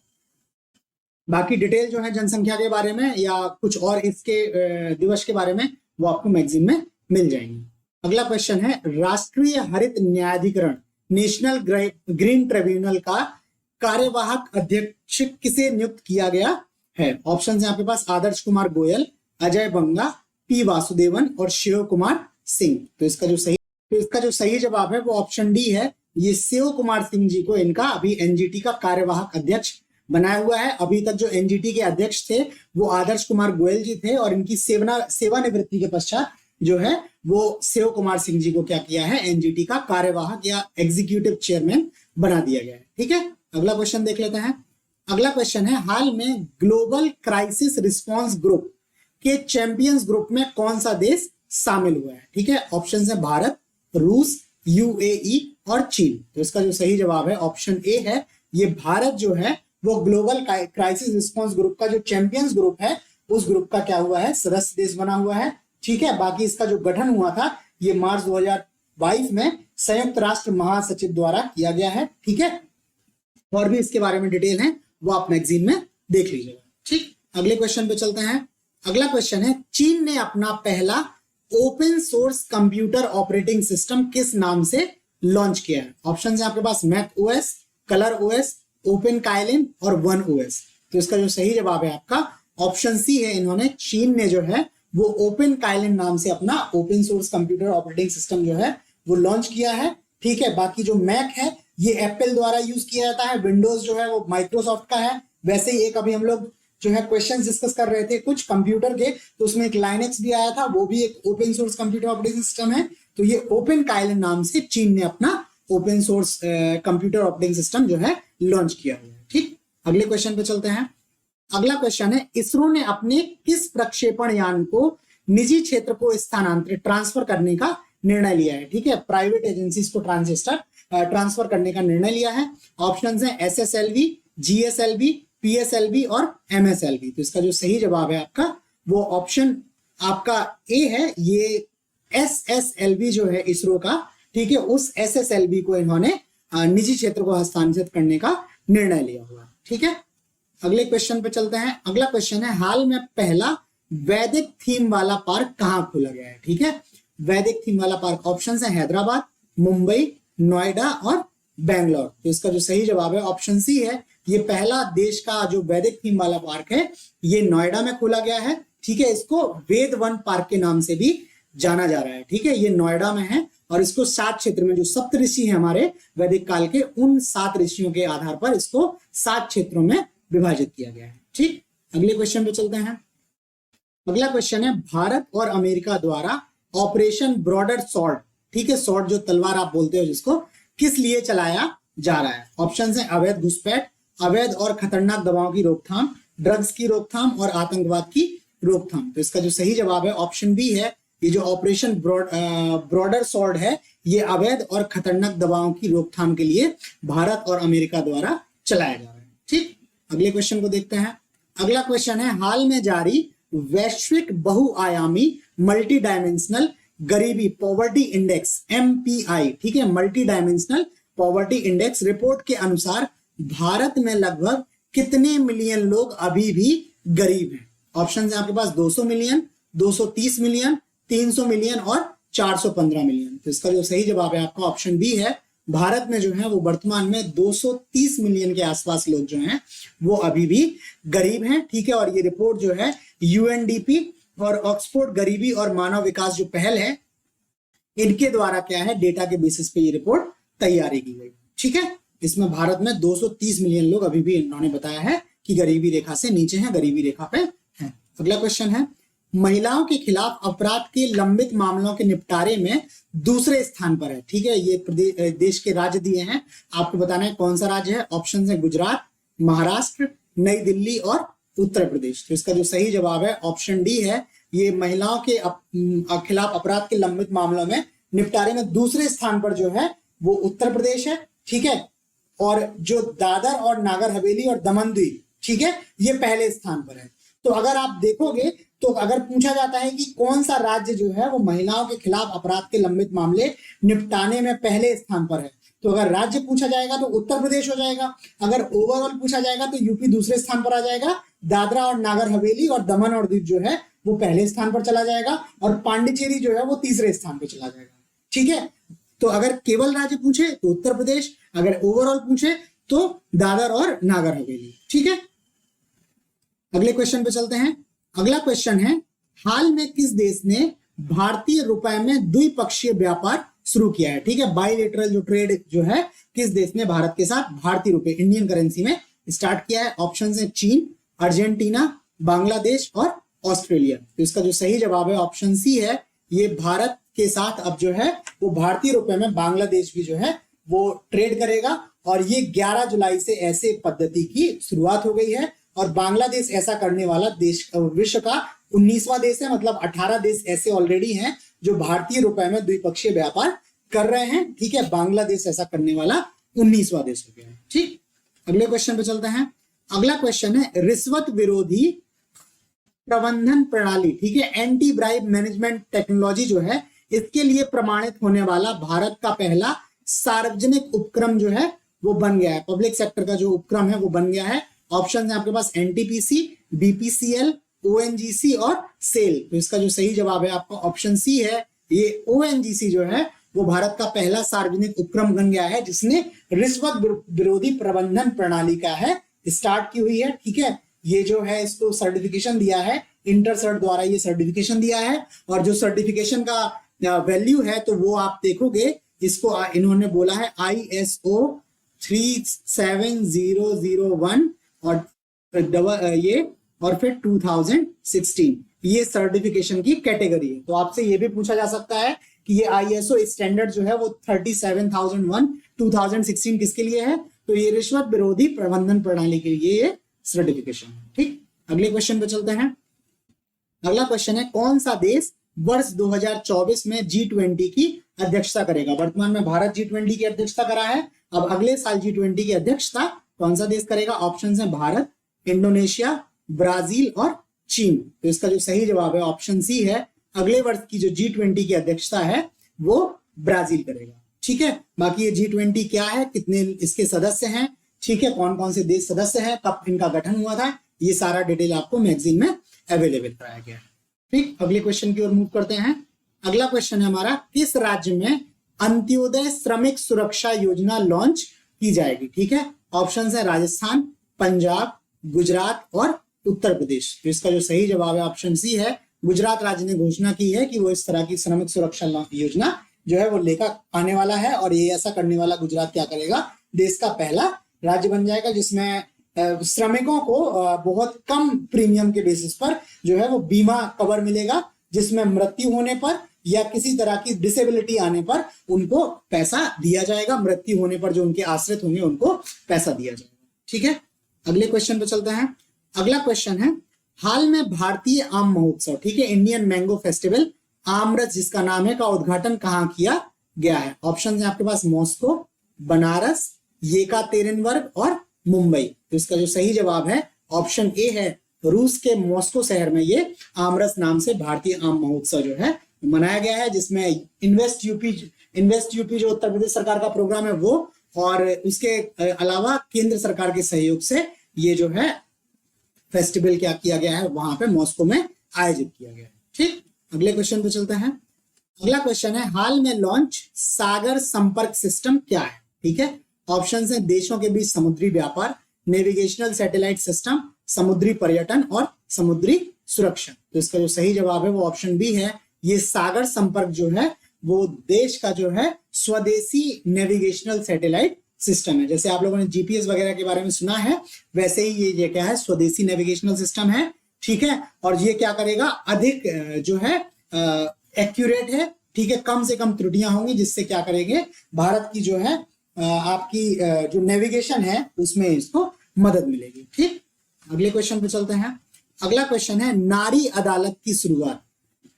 बाकी डिटेल जो है जनसंख्या के बारे में या कुछ और इसके दिवस के बारे में वो आपको मैगजीन में मिल जाएंगे। अगला क्वेश्चन है, राष्ट्रीय हरित न्यायाधिकरण नेशनल ग्रीन ट्रिब्यूनल का कार्यवाहक अध्यक्ष किसे नियुक्त किया गया है? ऑप्शन है आपके पास आदर्श कुमार गोयल, अजय बंगा, पी वासुदेवन और शिव कुमार सिंह। तो इसका जो सही जवाब है वो ऑप्शन डी है। ये शिव कुमार सिंह जी को इनका अभी एनजीटी का कार्यवाहक अध्यक्ष बनाया हुआ है। अभी तक जो एनजीटी के अध्यक्ष थे वो आदर्श कुमार गोयल जी थे और इनकी सेवानिवृत्ति के पश्चात जो है वो शिव कुमार सिंह जी को क्या किया है, एनजीटी का कार्यवाहक या एग्जीक्यूटिव चेयरमैन बना दिया गया है। ठीक है, अगला क्वेश्चन देख लेते हैं। अगला क्वेश्चन है, हाल में ग्लोबल क्राइसिस रिस्पांस ग्रुप के चैंपियंस ग्रुप में कौन सा देश शामिल हुआ है? ठीक है, ऑप्शन है भारत, रूस, यूएई और चीन। तो इसका जो सही जवाब है ऑप्शन ए है। ये भारत जो है वो ग्लोबल क्राइसिस रिस्पांस ग्रुप का जो चैंपियंस ग्रुप है उस ग्रुप का क्या हुआ है, सदस्य देश बना हुआ है। ठीक है, बाकी इसका जो गठन हुआ था ये मार्च 2022 में संयुक्त राष्ट्र महासचिव द्वारा किया गया है। ठीक है, और भी इसके बारे में डिटेल है वो आप मैगजीन में देख लीजिएगा। ठीक, अगले क्वेश्चन पे चलते हैं। अगला क्वेश्चन है, चीन ने अपना पहला open source computer operating system किस नाम से लॉन्च किया है? ऑप्शन है आपके पास Mac OS, colour OS, open Kylin और वन ओएस। तो इसका जो सही जवाब है आपका ऑप्शन सी है। इन्होंने, चीन ने जो है वो ओपन काइलिन नाम से अपना open source computer operating system जो है वो लॉन्च किया है। ठीक है, बाकी जो मैक है ये एप्पल द्वारा यूज किया जाता है, विंडोज जो है वो माइक्रोसॉफ्ट का है। वैसे ही एक अभी हम लोग जो है क्वेश्चन डिस्कस कर रहे थे कुछ कंप्यूटर के, तो उसमें एक लाइनेक्स भी आया था, वो भी एक open source computer operating system है। तो ये ओपन काइलिन नाम से चीन ने अपना open source computer operating system जो है लॉन्च किया हुआ है। ठीक, अगले क्वेश्चन पे चलते हैं। अगला क्वेश्चन है, इसरो ने अपने किस प्रक्षेपण यान को निजी क्षेत्र को ट्रांसफर करने का निर्णय लिया है? ठीक है, प्राइवेट एजेंसीज को ट्रांसफर करने का निर्णय लिया है। ऑप्शंस हैं एसएसएलवी, जीएसएलवी, पीएसएलवी और एमएसएलवी। तो इसका जो सही जवाब है आपका वो ऑप्शन आपका ए है। ये एसएसएलवी जो है इसरो का, ठीक है, उस एसएसएलवी को इन्होंने निजी क्षेत्र को हस्तांतरित करने का निर्णय लिया हुआ। ठीक है, अगले क्वेश्चन पे चलते हैं। अगला क्वेश्चन है, हाल में पहला वैदिक थीम वाला पार्क कहाँ खोला गया है? ठीक है, वैदिक थीम वाला पार्क ऑप्शन है हैदराबाद, मुंबई, नोएडा और बेंगलोर। तो इसका जो सही जवाब है ऑप्शन सी है। ये पहला देश का जो वैदिक थीम वाला पार्क है ये नोएडा में खोला गया है। ठीक है, इसको वेद वन पार्क के नाम से भी जाना जा रहा है। ठीक है, ये नोएडा में है और इसको 7 क्षेत्र में, जो सप्त ऋषि है हमारे वैदिक काल के, उन 7 ऋषियों के आधार पर इसको 7 क्षेत्रों में विभाजित किया गया है। ठीक, अगले क्वेश्चन पे चलते हैं। अगला क्वेश्चन है, भारत और अमेरिका द्वारा ऑपरेशन ब्रॉडर स्वॉर्ड, ठीक है, स्वॉर्ड जो तलवार आप बोलते हो जिसको, किस लिए चलाया जा रहा है? ऑप्शन है अवैध घुसपैठ, अवैध और खतरनाक दवाओं की रोकथाम, ड्रग्स की रोकथाम और आतंकवाद की रोकथाम। तो इसका जो सही जवाब है ऑप्शन बी है। ये जो ऑपरेशन ब्रॉडर स्वॉर्ड है ये अवैध और खतरनाक दवाओं की रोकथाम के लिए भारत और अमेरिका द्वारा चलाया जा रहा है। ठीक, अगले क्वेश्चन को देखते हैं। अगला क्वेश्चन है, हाल में जारी वैश्विक बहुआयामी मल्टी डायमेंशनल गरीबी पॉवर्टी इंडेक्स MPI, ठीक है, multi dimensional poverty index report के अनुसार भारत में लगभग कितने मिलियन लोग अभी भी गरीब हैं? ऑप्शन है आपके पास 200 मिलियन, 230 मिलियन, 300 मिलियन और 415 मिलियन। तो इसका जो सही जवाब है आपका ऑप्शन बी है। भारत में जो है वो वर्तमान में 230 मिलियन के आसपास लोग जो हैं वो अभी भी गरीब हैं। ठीक है, और ये रिपोर्ट जो है UNDP और ऑक्सफोर्ड गरीबी और मानव विकास जो पहल है इनके द्वारा क्या है, डेटा के बेसिस पे ये रिपोर्ट तैयारी की गई। ठीक है, इसमें भारत में 230 मिलियन लोग अभी भी इन्होंने बताया है कि गरीबी रेखा से नीचे हैं, गरीबी रेखा पे हैं। अगला क्वेश्चन है, महिलाओं के खिलाफ अपराध के लंबित मामलों के निपटारे में दूसरे स्थान पर है। ठीक है, ये देश के राज्य दिए हैं, आपको बताना है कौन सा राज्य है। ऑप्शन है गुजरात, महाराष्ट्र, नई दिल्ली और उत्तर प्रदेश। तो इसका जो सही जवाब है ऑप्शन डी है। ये महिलाओं के खिलाफ अपराध के लंबित मामलों में निपटारे में दूसरे स्थान पर जो है वो उत्तर प्रदेश है। ठीक है, और जो दादर और नागर हवेली और दमन द्वीप, ठीक है, ये पहले स्थान पर है। तो अगर आप देखोगे तो अगर पूछा जाता है कि कौन सा राज्य जो है वो महिलाओं के खिलाफ अपराध के लंबित मामले निपटाने में पहले स्थान पर है, तो अगर राज्य पूछा जाएगा तो उत्तर प्रदेश हो जाएगा। अगर ओवरऑल पूछा जाएगा तो यूपी दूसरे स्थान पर आ जाएगा, दादरा और नागर हवेली और दमन और दीव जो है वो पहले स्थान पर चला जाएगा, और पांडिचेरी जो है वो तीसरे स्थान पर चला जाएगा। ठीक है, तो अगर केवल राज्य पूछे तो उत्तर प्रदेश, अगर ओवरऑल पूछे तो दादर और नागर हवेली। ठीक है, अगले क्वेश्चन पे चलते हैं। अगला क्वेश्चन है, हाल में किस देश ने भारतीय रुपए में द्विपक्षीय व्यापार शुरू किया है? ठीक है, बाइलेटरल जो ट्रेड जो है किस देश ने भारत के साथ भारतीय रुपए इंडियन करेंसी में स्टार्ट किया है? ऑप्शन है चीन, अर्जेंटीना, बांग्लादेश और ऑस्ट्रेलिया। तो इसका जो सही जवाब है ऑप्शन सी है, ये भारत के साथ अब जो है वो भारतीय रुपए में बांग्लादेश भी जो है वो ट्रेड करेगा, और ये 11 जुलाई से ऐसे पद्धति की शुरुआत हो गई है। और बांग्लादेश ऐसा करने वाला देश विश्व का 19वां देश है, मतलब 18 देश ऐसे ऑलरेडी हैं जो भारतीय रुपए में द्विपक्षीय व्यापार कर रहे हैं। ठीक है, बांग्लादेश ऐसा करने वाला 19वां देश हो गया है। ठीक, अगले क्वेश्चन पे चलते हैं। अगला क्वेश्चन है, रिश्वत विरोधी प्रबंधन प्रणाली, ठीक है, एंटी ब्राइब मैनेजमेंट टेक्नोलॉजी जो है इसके लिए प्रमाणित होने वाला भारत का पहला सार्वजनिक उपक्रम जो है वो बन गया है। पब्लिक सेक्टर का जो उपक्रम है वो बन गया है। ऑप्शन है आपके पास एनटीपीसी, बीपीसीएल, ओएनजीसी और सेल। तो इसका जो सही जवाब है आपका ऑप्शन सी है, ये ओएनजीसी जो है वो भारत का पहला सार्वजनिक उपक्रम बन गया है जिसने रिश्वत विरोधी प्रबंधन प्रणाली का है स्टार्ट की हुई है। ठीक है, ये जो है इसको सर्टिफिकेशन दिया है, इंटरसर्ट द्वारा ये सर्टिफिकेशन दिया है, और जो सर्टिफिकेशन का वैल्यू है तो वो आप देखोगे इसको इन्होंने बोला है ISO 37001 और ये और फिर 2016 ये सर्टिफिकेशन की कैटेगरी है। तो आपसे ये भी पूछा जा सकता है कि ये ISO स्टैंडर्ड जो है वो 37001 2016 किसके लिए है? तो ये रिश्वत विरोधी प्रबंधन प्रणाली के लिए ये सर्टिफिकेशन है। ठीक, अगले क्वेश्चन पे चलते हैं। अगला क्वेश्चन है, कौन सा देश वर्ष 2024 में G20 की अध्यक्षता करेगा? वर्तमान में भारत G20 की अध्यक्षता करा है, अब अगले साल G20 की अध्यक्षता कौन सा देश करेगा? ऑप्शन है भारत, इंडोनेशिया, ब्राजील और चीन। तो इसका जो सही जवाब है ऑप्शन सी है, अगले वर्ष की जो G20 की अध्यक्षता है वो ब्राजील करेगा। ठीक है, बाकी ये G20 क्या है, कितने इसके सदस्य हैं, ठीक है, कौन कौन से देश सदस्य हैं, कब इनका गठन हुआ था, ये सारा डिटेल आपको मैगजीन में अवेलेबल कराया गया है। ठीक, अगले क्वेश्चन की ओर मूव करते हैं। अगला क्वेश्चन है हमारा, किस राज्य में अंत्योदय श्रमिक सुरक्षा योजना लॉन्च की जाएगी? ठीक है, ऑप्शन है राजस्थान, पंजाब, गुजरात और उत्तर प्रदेश। तो इसका जो सही जवाब है ऑप्शन सी है, गुजरात राज्य ने घोषणा की है कि वो इस तरह की श्रमिक सुरक्षा योजना जो है वो लेकर आने वाला है, और ये ऐसा करने वाला गुजरात क्या करेगा, देश का पहला राज्य बन जाएगा जिसमें श्रमिकों को बहुत कम प्रीमियम के बेसिस पर जो है वो बीमा कवर मिलेगा, जिसमें मृत्यु होने पर या किसी तरह की डिसेबिलिटी आने पर उनको पैसा दिया जाएगा, मृत्यु होने पर जो उनके आश्रित होंगे उनको पैसा दिया जाएगा। ठीक है, अगले क्वेश्चन पे चलते हैं। अगला क्वेश्चन है, हाल में भारतीय आम महोत्सव, ठीक है, इंडियन मैंगो फेस्टिवल आमरस जिसका नाम है, का उद्घाटन कहाँ किया गया है? ऑप्शन है आपके पास मॉस्को, बनारस, येकातेरिनबर्ग और मुंबई। तो इसका जो सही जवाब है ऑप्शन ए है, रूस के मॉस्को शहर में ये आमरस नाम से भारतीय आम महोत्सव जो है मनाया गया है, जिसमें इन्वेस्ट यूपी जो उत्तर प्रदेश सरकार का प्रोग्राम है वो, और उसके अलावा केंद्र सरकार के सहयोग से ये जो है फेस्टिवल क्या किया गया है, वहां पे मॉस्को में आयोजित किया गया है। ठीक, अगले क्वेश्चन पे चलते हैं। अगला क्वेश्चन है, हाल में लॉन्च सागर संपर्क सिस्टम क्या है? ठीक है, ऑप्शन है देशों के बीच समुद्री व्यापार, नेविगेशनल सैटेलाइट सिस्टम, समुद्री पर्यटन और समुद्री सुरक्षा। तो इसका जो सही जवाब है वो ऑप्शन बी है, ये सागर संपर्क जो है वो देश का जो है स्वदेशी नेविगेशनल सैटेलाइट सिस्टम है। जैसे आप लोगों ने जीपीएस वगैरह के बारे में सुना है, वैसे ही ये क्या है, स्वदेशी नेविगेशनल सिस्टम है। ठीक है, और ये क्या करेगा, अधिक जो है एक्यूरेट है, ठीक है, कम से कम त्रुटियां होंगी, जिससे क्या करेंगे, भारत की जो है आपकी जो नेविगेशन है उसमें इसको मदद मिलेगी। ठीक, अगले क्वेश्चन पे चलते हैं। अगला क्वेश्चन है, नारी अदालत की शुरुआत,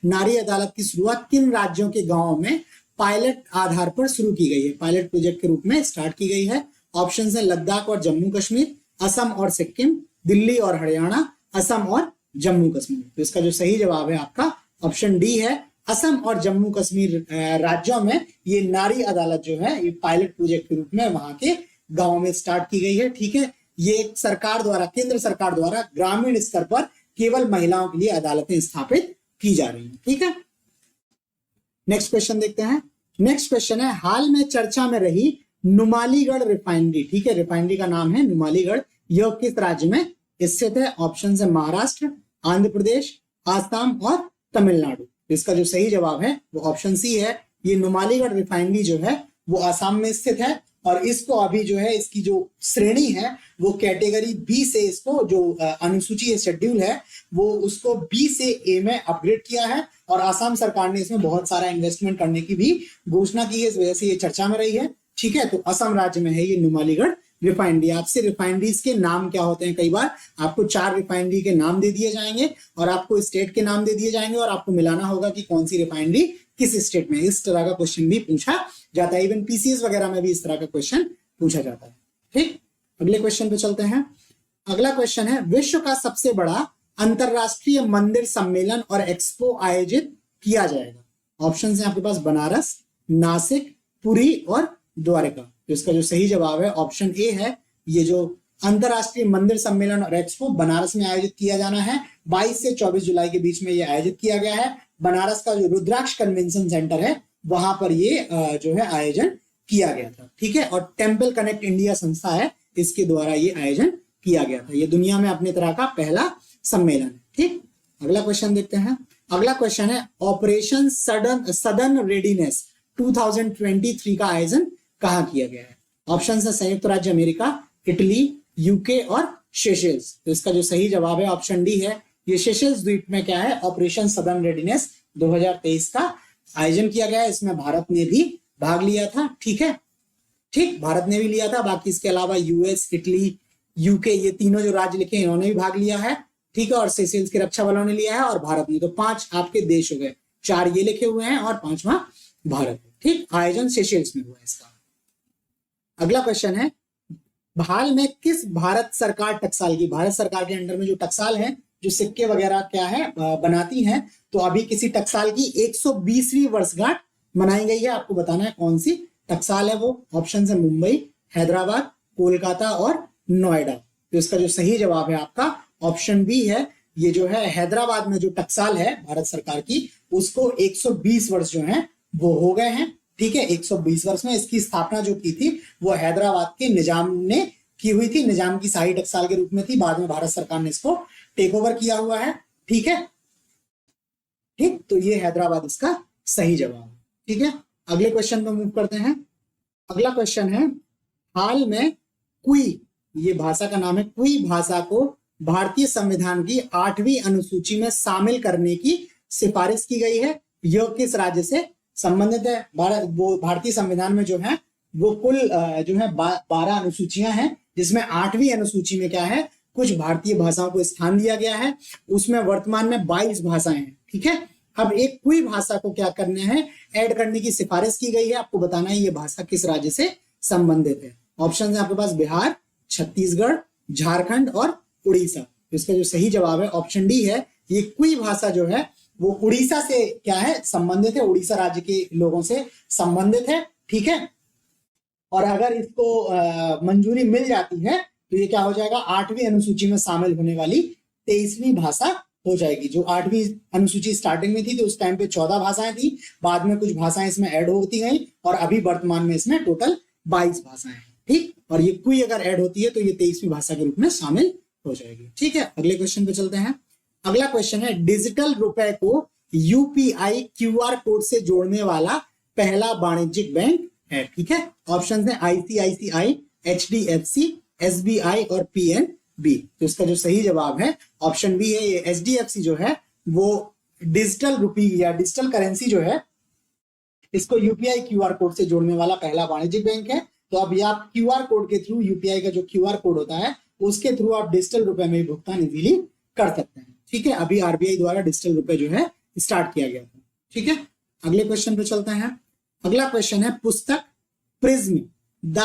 नारी अदालत की शुरुआत किन राज्यों के गांवों में पायलट आधार पर शुरू की गई है, पायलट प्रोजेक्ट के रूप में स्टार्ट की गई है? ऑप्शन है लद्दाख और जम्मू कश्मीर, असम और सिक्किम, दिल्ली और हरियाणा, असम और जम्मू कश्मीर। तो इसका जो सही जवाब है आपका ऑप्शन डी है। असम और जम्मू कश्मीर राज्यों में ये नारी अदालत जो है ये पायलट प्रोजेक्ट के रूप में वहां के गांव में स्टार्ट की गई है। ठीक है, ये सरकार द्वारा, केंद्र सरकार द्वारा ग्रामीण स्तर पर केवल महिलाओं के लिए अदालतें स्थापित की जा रही हैं। ठीक है, नेक्स्ट क्वेश्चन देखते हैं। नेक्स्ट क्वेश्चन है, हाल में चर्चा में रही नुमालीगढ़ रिफाइनरी, ठीक है, रिफाइनरी का नाम है नुमालीगढ़, यह किस राज्य में स्थित है? ऑप्शन है महाराष्ट्र, आंध्र प्रदेश, आसाम और तमिलनाडु। इसका जो सही जवाब है वो ऑप्शन सी है। ये नुमालीगढ़ रिफाइनरी जो है वो आसाम में स्थित है और इसको अभी जो है इसकी जो श्रेणी है वो कैटेगरी बी से, इसको जो अनुसूची शेड्यूल है वो उसको बी से ए में अपग्रेड किया है और आसाम सरकार ने इसमें बहुत सारा इन्वेस्टमेंट करने की भी घोषणा की है, इस वजह से ये चर्चा में रही है। ठीक है, तो असम राज्य में है ये नुमालीगढ़ रिफाइनरी। आपसे रिफाइनरीज के नाम क्या होते हैं, कई बार आपको 4 रिफाइनरी के नाम दे दिए जाएंगे और आपको स्टेट के नाम दे दिए जाएंगे और आपको मिलाना होगा कि कौन सी रिफाइनरी किस स्टेट में। इस तरह का क्वेश्चन भी पूछा जाता है, इवन पीसीएस वगैरह में भी इस तरह का क्वेश्चन पूछा जाता है। ठीक, अगले क्वेश्चन पे चलते हैं। अगला क्वेश्चन है, विश्व का सबसे बड़ा अंतरराष्ट्रीय मंदिर सम्मेलन और एक्सपो आयोजित किया जाएगा। ऑप्शन है आपके पास बनारस, नासिक, पुरी और द्वारका। तो इसका जो सही जवाब है ऑप्शन ए है। ये जो अंतरराष्ट्रीय मंदिर सम्मेलन और एक्सपो बनारस में आयोजित किया जाना है, 22 से 24 जुलाई के बीच में ये आयोजित किया गया है। बनारस का जो रुद्राक्ष कन्वेंशन सेंटर है वहां पर ये जो है आयोजन किया गया था। ठीक है, और टेम्पल कनेक्ट इंडिया संस्था है, इसके द्वारा ये आयोजन किया गया था। ये दुनिया में अपने तरह का पहला सम्मेलन है। ठीक, अगला क्वेश्चन देखते हैं। अगला क्वेश्चन है, ऑपरेशन सदर्न रेडीनेस 2023 का आयोजन कहां किया गया है? ऑप्शन है संयुक्त राज्य अमेरिका, इटली, यूके और सेशेल्स। तो इसका जो सही जवाब है ऑप्शन डी है। ये सेशेल्स द्वीप में क्या है, ऑपरेशन सदर्न रेडीनेस 2023 का आयोजन किया गया है। इसमें भारत ने भी भाग लिया था। ठीक है, ठीक, भारत ने भी लिया था। बाकी इसके अलावा यूएस, इटली, यूके, ये तीनों जो राज्य लिखे हैं इन्होंने भी भाग लिया है। ठीक है, और सेशेल्स के रक्षा बलों ने लिया है और भारत ने। तो 5 आपके देश हो गए, 4 ये लिखे हुए हैं और 5वां भारत। ठीक, आयोजन सेशेल्स में हुआ है इसका। अगला क्वेश्चन है, हाल में किस भारत सरकार टकसाल की, भारत सरकार के अंडर में जो टकसाल है, जो सिक्के वगैरह क्या है बनाती हैं, तो अभी किसी टकसाल की 120वीं वर्षगांठ मनाई गई है। आपको बताना है कौन सी टकसाल है वो। ऑप्शन है मुंबई, हैदराबाद, कोलकाता और नोएडा। तो इसका जो सही जवाब है आपका ऑप्शन बी है। ये जो है हैदराबाद में जो टकसाल है भारत सरकार की, उसको 120 वर्ष जो है वो हो गए हैं। ठीक है, 120 वर्ष में इसकी स्थापना जो की थी वो हैदराबाद के निजाम ने की हुई थी, निजाम की शाही टकसाल के रूप में थी। बाद में भारत सरकार ने इसको टेक ओवर किया हुआ है। ठीक है, ठीक, तो ये हैदराबाद इसका सही जवाब है। ठीक है, अगले क्वेश्चन पे मूव करते हैं। अगला क्वेश्चन है, हाल में कुई, ये भाषा का नाम है, कुई भाषा को भारतीय संविधान की 8वीं अनुसूची में शामिल करने की सिफारिश की गई है। यह किस राज्य से संबंधित है? भारतीय संविधान में जो है वो कुल जो है 12 अनुसूचियां हैं, जिसमें 8वीं अनुसूची में क्या है, कुछ भारतीय भाषाओं को स्थान दिया गया है। उसमें वर्तमान में 22 भाषाएं हैं। ठीक है, अब एक कोई भाषा को क्या करने हैं, ऐड करने की सिफारिश की गई है। आपको बताना है ये भाषा किस राज्य से संबंधित है। ऑप्शन है आपके पास बिहार, छत्तीसगढ़, झारखंड और उड़ीसा। तो इसका जो सही जवाब है ऑप्शन डी है। ये कोई भाषा जो है वो उड़ीसा से क्या है संबंधित है, उड़ीसा राज्य के लोगों से संबंधित है। ठीक है, और अगर इसको मंजूरी मिल जाती है तो ये क्या हो जाएगा, 8वीं अनुसूची में शामिल होने वाली 23वीं भाषा हो जाएगी। जो 8वीं अनुसूची स्टार्टिंग में थी तो उस टाइम पे 14 भाषाएं थी, बाद में कुछ भाषाएं इसमें ऐड होती गई और अभी वर्तमान में इसमें टोटल 22 भाषाएं हैं। ठीक, और ये कोई अगर ऐड होती है तो ये 23वीं भाषा के रूप में शामिल हो जाएगी। ठीक है, अगले क्वेश्चन पे चलते हैं। अगला क्वेश्चन है, डिजिटल रुपए को यूपीआई क्यूआर कोड से जोड़ने वाला पहला वाणिज्यिक बैंक है। ठीक है, ऑप्शन है आईसीआईसीआई, एचडीएफसी, एसबीआई और पीएनबी। तो इसका जो सही जवाब है ऑप्शन बी है। ये एचडीएफसी जो है वो डिजिटल रुपी या डिजिटल करेंसी जो है इसको यूपीआई क्यूआर कोड से जोड़ने वाला पहला वाणिज्यिक बैंक है। तो अब आप क्यूआर कोड के थ्रू, यूपीआई का जो क्यूआर कोड होता है उसके थ्रू आप डिजिटल रुपए में भुगतान इजीली कर सकते हैं। ठीक है, अभी आरबीआई द्वारा डिजिटल रुपए जो है स्टार्ट किया गया था। ठीक है, अगले क्वेश्चन पे चलते हैं। अगला क्वेश्चन है, पुस्तक prism the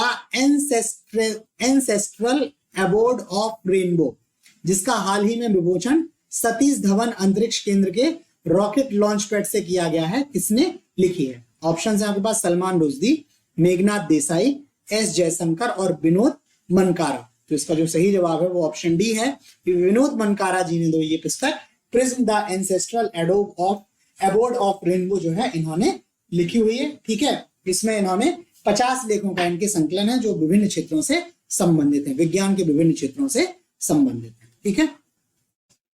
ancestral abode of rainbow, जिसका हाल ही में विमोचन सतीश धवन अंतरिक्ष केंद्र के रॉकेट लॉन्च पैड से किया गया है, किसने लिखी है? ऑप्शन है आपके पास सलमान रुश्दी, मेघनाथ देसाई, एस जयशंकर और विनोद मनकारा। तो इसका जो सही जवाब है वो ऑप्शन डी है कि विनोद मनकारा जी ने ये पुस्तक prism the ancestral abode of rainbow जो है इन्होंने लिखी हुई है। ठीक है, इसमें इन्होंने 50 लेखों का इनके संकलन है जो विभिन्न क्षेत्रों से संबंधित है, विज्ञान के विभिन्न क्षेत्रों से संबंधित है। ठीक है,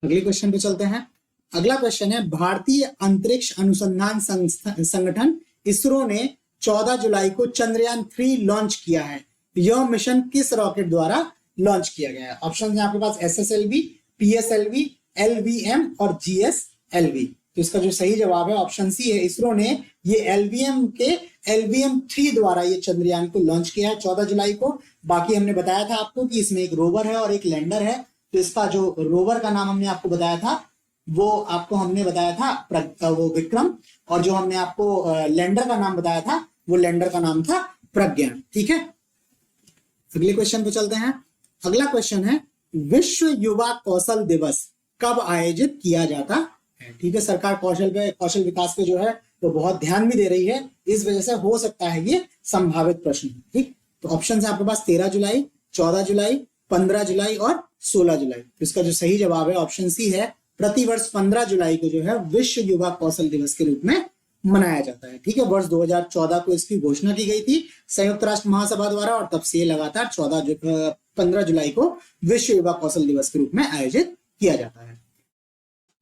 अगले क्वेश्चन पे चलते हैं। अगला क्वेश्चन है, भारतीय अंतरिक्ष अनुसंधान संगठन इसरो ने 14 जुलाई को चंद्रयान 3 लॉन्च किया है। यह मिशन किस रॉकेट द्वारा लॉन्च किया गया है? ऑप्शन है आपके पास SSLV, PSLV, LVM और GSLV। तो इसका जो सही जवाब है ऑप्शन सी है, इसरो ने ये LVM 3 द्वारा ये चंद्रयान को लॉन्च किया है 14 जुलाई को। बाकी हमने बताया था आपको कि इसमें एक रोवर है और एक लैंडर है। तो इसका जो रोवर का नाम हमने आपको बताया था वो आपको हमने बताया था वो विक्रम, और जो हमने आपको लैंडर का नाम बताया था वो लैंडर का नाम था प्रज्ञान। ठीक है, अगले क्वेश्चन पे चलते हैं। अगला क्वेश्चन है, विश्व युवा कौशल दिवस कब आयोजित किया जाता है? ठीक है, सरकार कौशल विकास पे जो है तो बहुत ध्यान भी दे रही है, इस वजह से हो सकता है ये संभावित प्रश्न। ठीक, तो ऑप्शन है आपके पास 13 जुलाई, 14 जुलाई, 15 जुलाई और 16 जुलाई। तो इसका जो सही जवाब है ऑप्शन सी है, प्रतिवर्ष 15 जुलाई को जो है विश्व युवा कौशल दिवस के रूप में मनाया जाता है। ठीक है, वर्ष 2014 को इसकी घोषणा की गई थी संयुक्त राष्ट्र महासभा द्वारा, और तब से लगातार 15 जुलाई को विश्व युवा कौशल दिवस के रूप में आयोजित किया जाता है।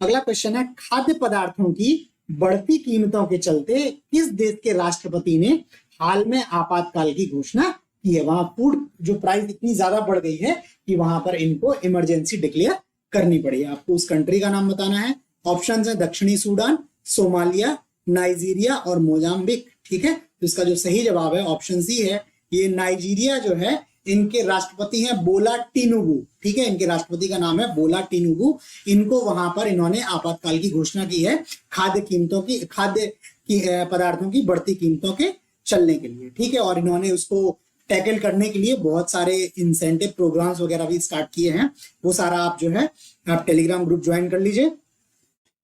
अगला क्वेश्चन है, खाद्य पदार्थों की बढ़ती कीमतों के चलते किस देश के राष्ट्रपति ने हाल में आपातकाल की घोषणा की है? वहां फूड जो प्राइस इतनी ज्यादा बढ़ गई है कि वहां पर इनको इमरजेंसी डिक्लेयर करनी पड़ी। आपको उस कंट्री का नाम बताना है। ऑप्शन है दक्षिणी सूडान, सोमालिया, नाइजीरिया और मोजाम्बिक। ठीक है, तो इसका जो सही जवाब है ऑप्शन सी है, ये नाइजीरिया जो है इनके राष्ट्रपति हैं बोला टिनुबू। ठीक है, इनके राष्ट्रपति का नाम है बोला टिनुबू। इनको वहां पर इन्होंने आपातकाल की घोषणा की है खाद्य पदार्थों की बढ़ती कीमतों के चलने के लिए। ठीक है, और इन्होंने उसको टैकल करने के लिए बहुत सारे इंसेंटिव प्रोग्राम्स वगैरह भी स्टार्ट किए हैं। वो सारा आप जो है आप टेलीग्राम ग्रुप ज्वाइन कर लीजिए,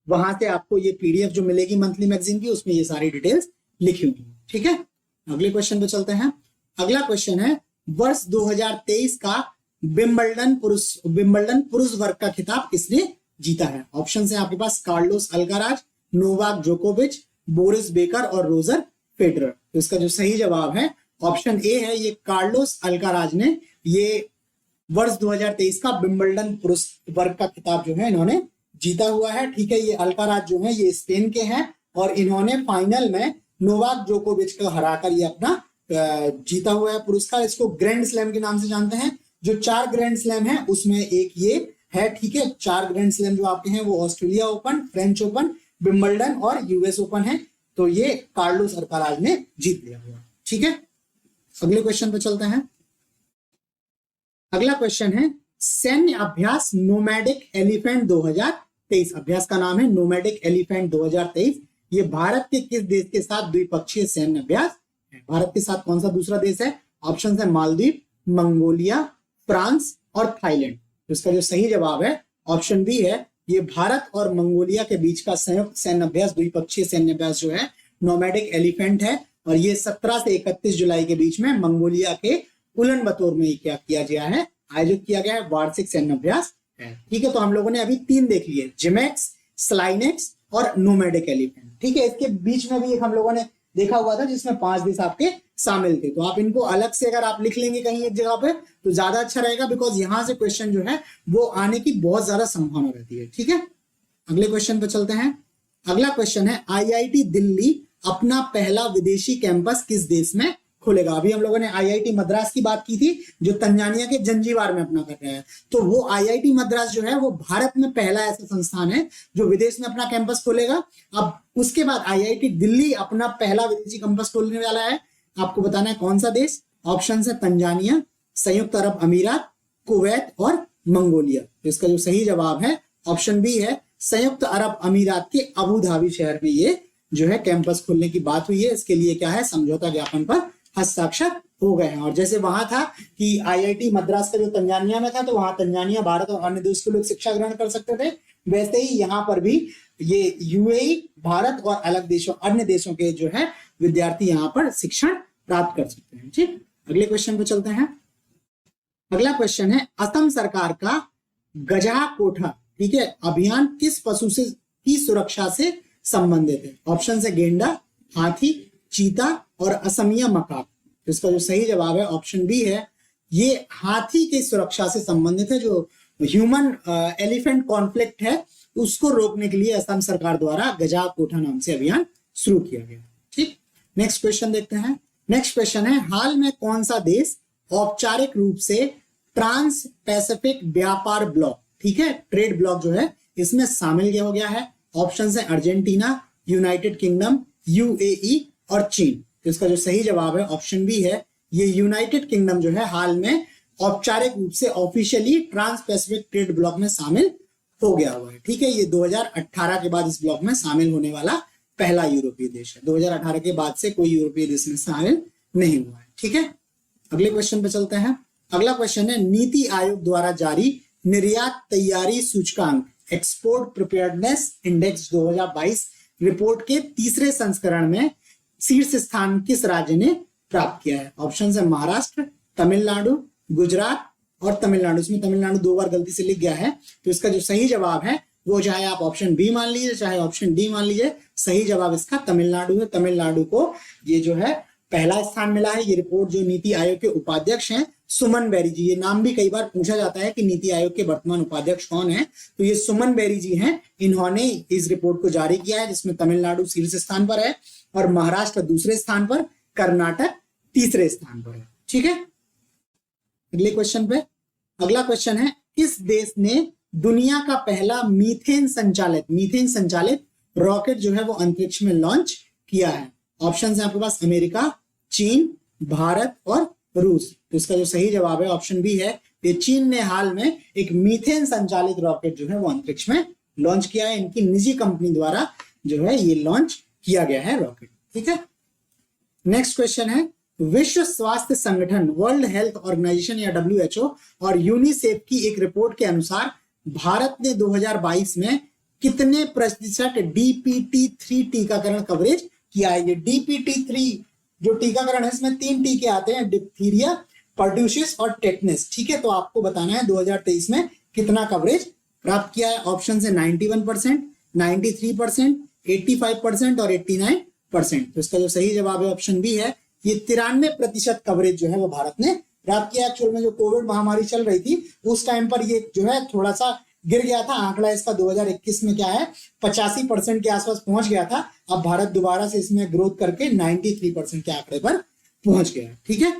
वहां से आपको ये PDF जो मिलेगी मंथली मैगजीन की, उसमें ये सारी डिटेल्स लिखी हुई है। ठीक है, अगले क्वेश्चन पे चलते हैं। अगला क्वेश्चन है, वर्ष 2023 का विंबलडन पुरुष वर्ग का खिताब किसने जीता है? ऑप्शन है आपके पास कार्लोस अल्काराज, नोवाक जोकोविच, बोरिस बेकर और रोजर फेडरर। तो इसका जो सही जवाब है ऑप्शन ए है, ये कार्लोस अल्काराज ने ये वर्ष 2023 का विंबलडन पुरुष वर्ग का खिताब जो है इन्होंने जीता हुआ है। ठीक है, ये अल्काराज जो है ये स्पेन के हैं और इन्होंने फाइनल में नोवाक जोकोविच को हराकर ये अपना जीता हुआ है पुरस्कार। इसको ग्रैंड स्लैम के नाम से जानते हैं। जो 4 ग्रैंड स्लैम है उसमें एक ये है। ठीक है, 4 ग्रैंड स्लैम जो आपके हैं वो Australia open, French open, Wimbledon और US ओपन है। तो ये कार्लोस अल्काराज ने जीत लिया हुआ। ठीक है, अगले क्वेश्चन पे चलते हैं। अगला क्वेश्चन है, सैन्य अभ्यास नोमैडिक एलिफेंट 2023। अभ्यास का नाम है नोमैडिक एलिफेंट 2023। ये भारत के किस देश के साथ द्विपक्षीय सैन्य अभ्यास है? भारत के साथ कौन सा दूसरा देश है? ऑप्शन है मालदीव, मंगोलिया, फ्रांस और थाईलैंड। तो इसका जो सही जवाब है ऑप्शन बी है, ये भारत और मंगोलिया के बीच का संयुक्त सैन्य अभ्यास, द्विपक्षीय सैन्य अभ्यास जो है नोमैडिक एलिफेंट है। और ये 17 से 31 जुलाई के बीच में मंगोलिया के उलन बतौर में क्या किया गया है, आयोजित किया गया है, वार्षिक सैन्य अभ्यास है। ठीक है, तो हम लोगों ने अभी 3 देख लिए, जिमेक्स, स्लाइनेक्स और नोमैडिक एलिफेंट। ठीक है, इसके बीच में भी एक हम लोगों ने देखा हुआ था जिसमें 5 देश आपके शामिल थे। तो आप इनको अलग से अगर आप लिख लेंगे कहीं एक जगह पे तो ज्यादा अच्छा रहेगा, बिकॉज यहां से क्वेश्चन जो है वो आने की बहुत ज्यादा संभावना रहती है। ठीक है, अगले क्वेश्चन पे चलते हैं। अगला क्वेश्चन है, IIT दिल्ली अपना पहला विदेशी कैंपस किस देश में खोलेगा? अभी हम लोगों ने IIT मद्रास की बात की थी जो तंजानिया के जंजीबार में अपना कर रहा है। तो वो IIT मद्रास जो है वो भारत में पहला ऐसा संस्थान है जो विदेश में अपना कैंपस खोलेगा। अब उसके बाद IIT दिल्ली अपना पहला विदेशी कैंपस खोलने वाला है। आपको बताना है कौन सा देश। ऑप्शन है तंजानिया, संयुक्त अरब अमीरात, कुवैत और मंगोलिया। तो इसका जो सही जवाब है ऑप्शन बी है, संयुक्त अरब अमीरात के अबू धाबी शहर में ये जो है कैंपस खोलने की बात हुई है। इसके लिए क्या है, समझौता ज्ञापन पर हस्ताक्षर हो गए हैं। और जैसे वहां था कि आईआईटी मद्रास का जो तंजानिया में था, तो वहां तंजानिया भारत और अन्य देश के लोग शिक्षा ग्रहण कर सकते थे, वैसे ही यहाँ पर भी ये यूएई भारत और अलग देशों अन्य देशों के जो है विद्यार्थी यहाँ पर शिक्षण प्राप्त कर सकते हैं। ठीक, अगले क्वेश्चन पे चलते हैं। अगला क्वेश्चन है असम सरकार का गजहा कोठा, ठीक है, अभियान किस पशु से की सुरक्षा से संबंधित है? ऑप्शन है गेंडा, हाथी, चीता और असमिया मकाक। तो इसका जो सही जवाब है ऑप्शन बी है, ये हाथी की सुरक्षा से संबंधित है। जो ह्यूमन एलिफेंट कॉन्फ्लिक्ट है उसको रोकने के लिए असम सरकार द्वारा गजहा कोठा नाम से अभियान शुरू किया गया। ठीक, नेक्स्ट क्वेश्चन देखते हैं। नेक्स्ट क्वेश्चन है हाल में कौन सा देश औपचारिक रूप से ट्रांस पैसिफिक व्यापार ब्लॉक, ठीक है, ट्रेड ब्लॉक जो है इसमें शामिल हो गया है? ऑप्शन है अर्जेंटीना, यूनाइटेड किंगडम, यूएई और चीन। तो इसका जो सही जवाब है ऑप्शन बी है, ये यूनाइटेड किंगडम जो है हाल में औपचारिक रूप से officially trans Pacific trade bloc में शामिल हो गया हुआ है। ठीक है, ये 2018 के बाद इस ब्लॉक में शामिल होने वाला पहला यूरोपीय देश है। 2018 के बाद से कोई यूरोपीय देश में शामिल नहीं हुआ है। ठीक है, अगले क्वेश्चन पे चलते हैं। अगला क्वेश्चन है नीति आयोग द्वारा जारी निर्यात तैयारी सूचकांक एक्सपोर्ट प्रिपेयर्डनेस इंडेक्स 2022 रिपोर्ट के तीसरे संस्करण में शीर्ष स्थान किस राज्य ने प्राप्त किया है? ऑप्शन है महाराष्ट्र, तमिलनाडु, गुजरात और तमिलनाडु। इसमें तमिलनाडु 2 बार गलती से लिख गया है, तो इसका जो सही जवाब है वो चाहे आप ऑप्शन बी मान लीजिए चाहे ऑप्शन डी मान लीजिए, सही जवाब इसका तमिलनाडु है। तमिलनाडु को ये जो है पहला स्थान मिला है। ये रिपोर्ट जो नीति आयोग के उपाध्यक्ष हैं सुमन बेरी जी, ये नाम भी कई बार पूछा जाता है कि नीति आयोग के वर्तमान उपाध्यक्ष कौन है, तो ये सुमन बेरी जी हैं। इन्होंने इस रिपोर्ट को जारी किया है जिसमें तमिलनाडु शीर्ष स्थान पर है और महाराष्ट्र दूसरे स्थान पर, कर्नाटक तीसरे स्थान पर है। ठीक है, अगले क्वेश्चन पे। अगला क्वेश्चन है किस देश ने दुनिया का पहला मीथेन संचालित रॉकेट जो है वो अंतरिक्ष में लॉन्च किया है? ऑप्शन है आपके पास अमेरिका, चीन, भारत और रूस। तो इसका जो सही जवाब है ऑप्शन बी है, ये चीन ने हाल में एक मीथेन संचालित रॉकेट जो है वो अंतरिक्ष में लॉन्च किया है। इनकी निजी कंपनी द्वारा जो है ये लॉन्च किया गया है रॉकेट। ठीक है, नेक्स्ट क्वेश्चन है विश्व स्वास्थ्य संगठन वर्ल्ड हेल्थ ऑर्गेनाइजेशन या WHO और यूनिसेफ की एक रिपोर्ट के अनुसार भारत ने 2022 में कितने प्रतिशत DPT-3 टीकाकरण कवरेज किया है? ये DPT-3 जो टीकाकरण है इसमें 3 टीके आते हैं, डिप्थीरिया, पर्ट्यूसिस और टेटनस। ठीक है, तो आपको बताना है 2023 में कितना कवरेज प्राप्त किया है। ऑप्शन है 91%, 93%, 85% और 89%। तो इसका जो सही जवाब है ऑप्शन बी है, ये 93% कवरेज जो है वो भारत ने प्राप्त किया। एक्चुअल में जो कोविड महामारी चल रही थी उस टाइम पर ये जो है थोड़ा सा गिर गया था, आंकड़ा इसका 2021 में क्या है 85% के आसपास पहुंच गया था। अब भारत दोबारा से इसमें ग्रोथ करके 93% के आंकड़े पर पहुंच गया। ठीक है,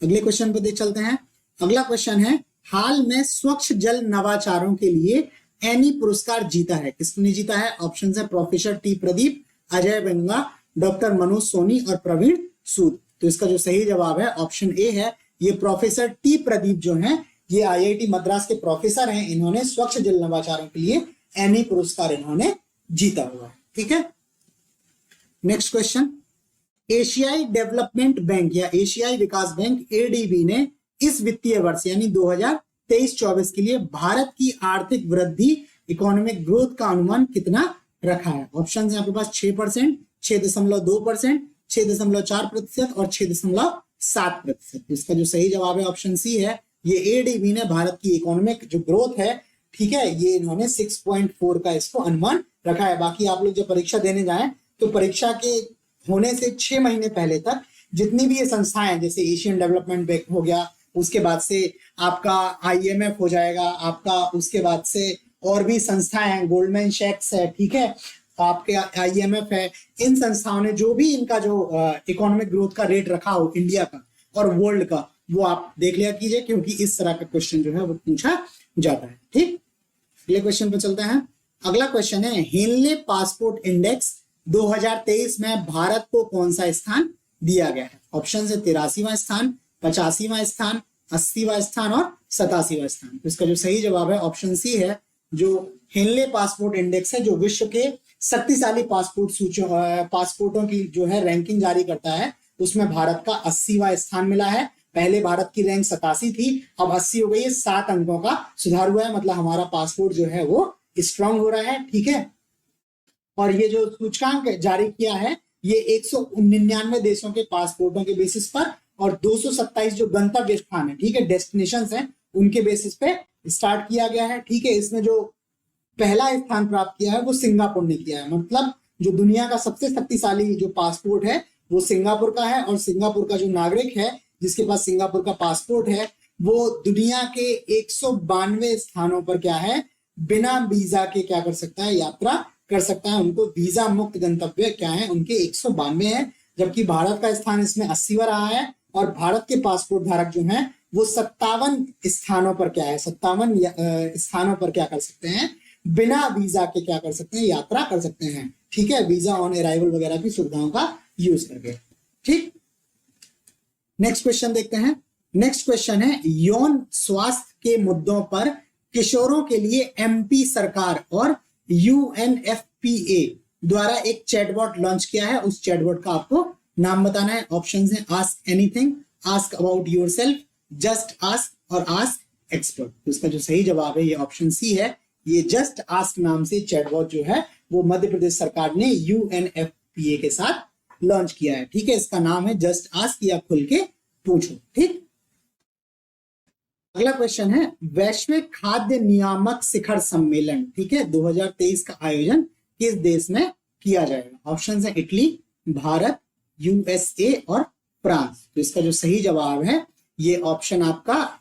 अगले क्वेश्चन पे देख चलते हैं। अगला क्वेश्चन है हाल में स्वच्छ जल नवाचारों के लिए एनी पुरस्कार जीता है, किसने जीता है? ऑप्शन है प्रोफेसर टी प्रदीप, अजय बंगा, डॉक्टर मनोज सोनी और प्रवीण सूद। तो इसका जो सही जवाब है ऑप्शन ए है, ये प्रोफेसर टी प्रदीप जो हैं ये आईआईटी मद्रास के प्रोफेसर हैं। इन्होंने स्वच्छ जल नवाचारों के लिए एनी पुरस्कार इन्होंने जीता हुआ है। ठीक है, नेक्स्ट क्वेश्चन, एशियाई डेवलपमेंट बैंक या एशियाई विकास बैंक ADB ने इस वित्तीय वर्ष यानी 2023-24 के लिए भारत की आर्थिक वृद्धि इकोनॉमिक ग्रोथ का अनुमान कितना रखा है? ऑप्शन है आपके पास 6%, 6.2%, 6.4% और 6.7%। इसका जो सही जवाब है ऑप्शन सी है, ये ADB ने भारत की इकोनॉमिक जो ग्रोथ है, ठीक है, ये इन्होंने 6.4 का इसको अनुमान रखा है। बाकी आप लोग जब परीक्षा देने जाएं तो परीक्षा के होने से 6 महीने पहले तक जितनी भी ये संस्थाएं जैसे एशियन डेवलपमेंट बैंक हो गया, उसके बाद से आपका IMF हो जाएगा, आपका उसके बाद से और भी संस्थाएं हैं, गोल्डमैन सैक्स है, ठीक है, आपके IMF है, इन संस्थाओं ने जो भी इनका जो इकोनॉमिक ग्रोथ का रेट रखा हो इंडिया का और वर्ल्ड का, वो आप देख लिया कीजिए क्योंकि इस तरह का क्वेश्चन जो है वो पूछा जाता है। ठीक, अगले क्वेश्चन पे चलते हैं। अगला क्वेश्चन है हेनले पासपोर्ट इंडेक्स 2023 में भारत को कौन सा स्थान दिया गया है? ऑप्शन है 83वां स्थान, 85वां स्थान, 80वां स्थान और 87वां स्थान। तो इसका जो सही जवाब है ऑप्शन सी है, जो हेनले पासपोर्ट इंडेक्स है जो विश्व के शक्तिशाली पासपोर्टों की जो है रैंकिंग जारी करता है, उसमें भारत का 80वां स्थान मिला है। पहले भारत की रैंक 87 थी, अब 80 हो गई है। 7 अंकों का सुधार हुआ है, मतलब हमारा पासपोर्ट जो है वो स्ट्रांग हो रहा है। ठीक है, और ये जो सूचकांक जारी किया है ये 199 देशों के पासपोर्टों के बेसिस पर और 227 जो गंतव्य स्थान है, ठीक है, डेस्टिनेशंस हैं, उनके बेसिस पे स्टार्ट किया गया है। ठीक है, इसमें जो पहला स्थान प्राप्त किया है वो सिंगापुर ने किया है। मतलब जो दुनिया का सबसे शक्तिशाली जो पासपोर्ट है वो सिंगापुर का है, और सिंगापुर का जो नागरिक है जिसके पास सिंगापुर का पासपोर्ट है वो दुनिया के 192 स्थानों पर क्या है, बिना वीजा के क्या कर सकता है, यात्रा कर सकता है। उनको वीजा मुक्त गंतव्य क्या है, उनके 192 है, जबकि भारत का स्थान इसमें 80वां रहा है। और भारत के पासपोर्ट धारक जो हैं वो 57 स्थानों पर क्या है, 57 स्थानों पर क्या कर सकते हैं, बिना वीजा के क्या कर सकते हैं, यात्रा कर सकते हैं। ठीक है, वीजा ऑन अराइवल वगैरह की सुविधाओं का यूज करके। ठीक, नेक्स्ट क्वेश्चन देखते हैं। नेक्स्ट क्वेश्चन है, यौन स्वास्थ्य के मुद्दों पर किशोरों के लिए एमपी सरकार और यूएनएफपीए द्वारा एक चैटबॉट लॉन्च किया है। उस चैटबॉट का आपको नाम बताना है। ऑप्शंस हैं ask anything, ask about yourself, just ask और आस्क एक्सपर्ट। तो इसका जो सही जवाब है ये ऑप्शन सी है। ये जस्ट आस्क नाम से चैटबॉट जो है वो मध्य प्रदेश सरकार ने यूएनएफपीए के साथ लॉन्च किया है। ठीक है, इसका नाम है जस्ट आस्क या खुल के पूछो। ठीक, अगला क्वेश्चन है, वैश्विक खाद्य नियामक शिखर सम्मेलन, ठीक है, 2023 का आयोजन किस देश में किया जाएगा? ऑप्शन है इटली, भारत, यूएसए और फ्रांस। तो इसका जो सही जवाब है ये ऑप्शन आपका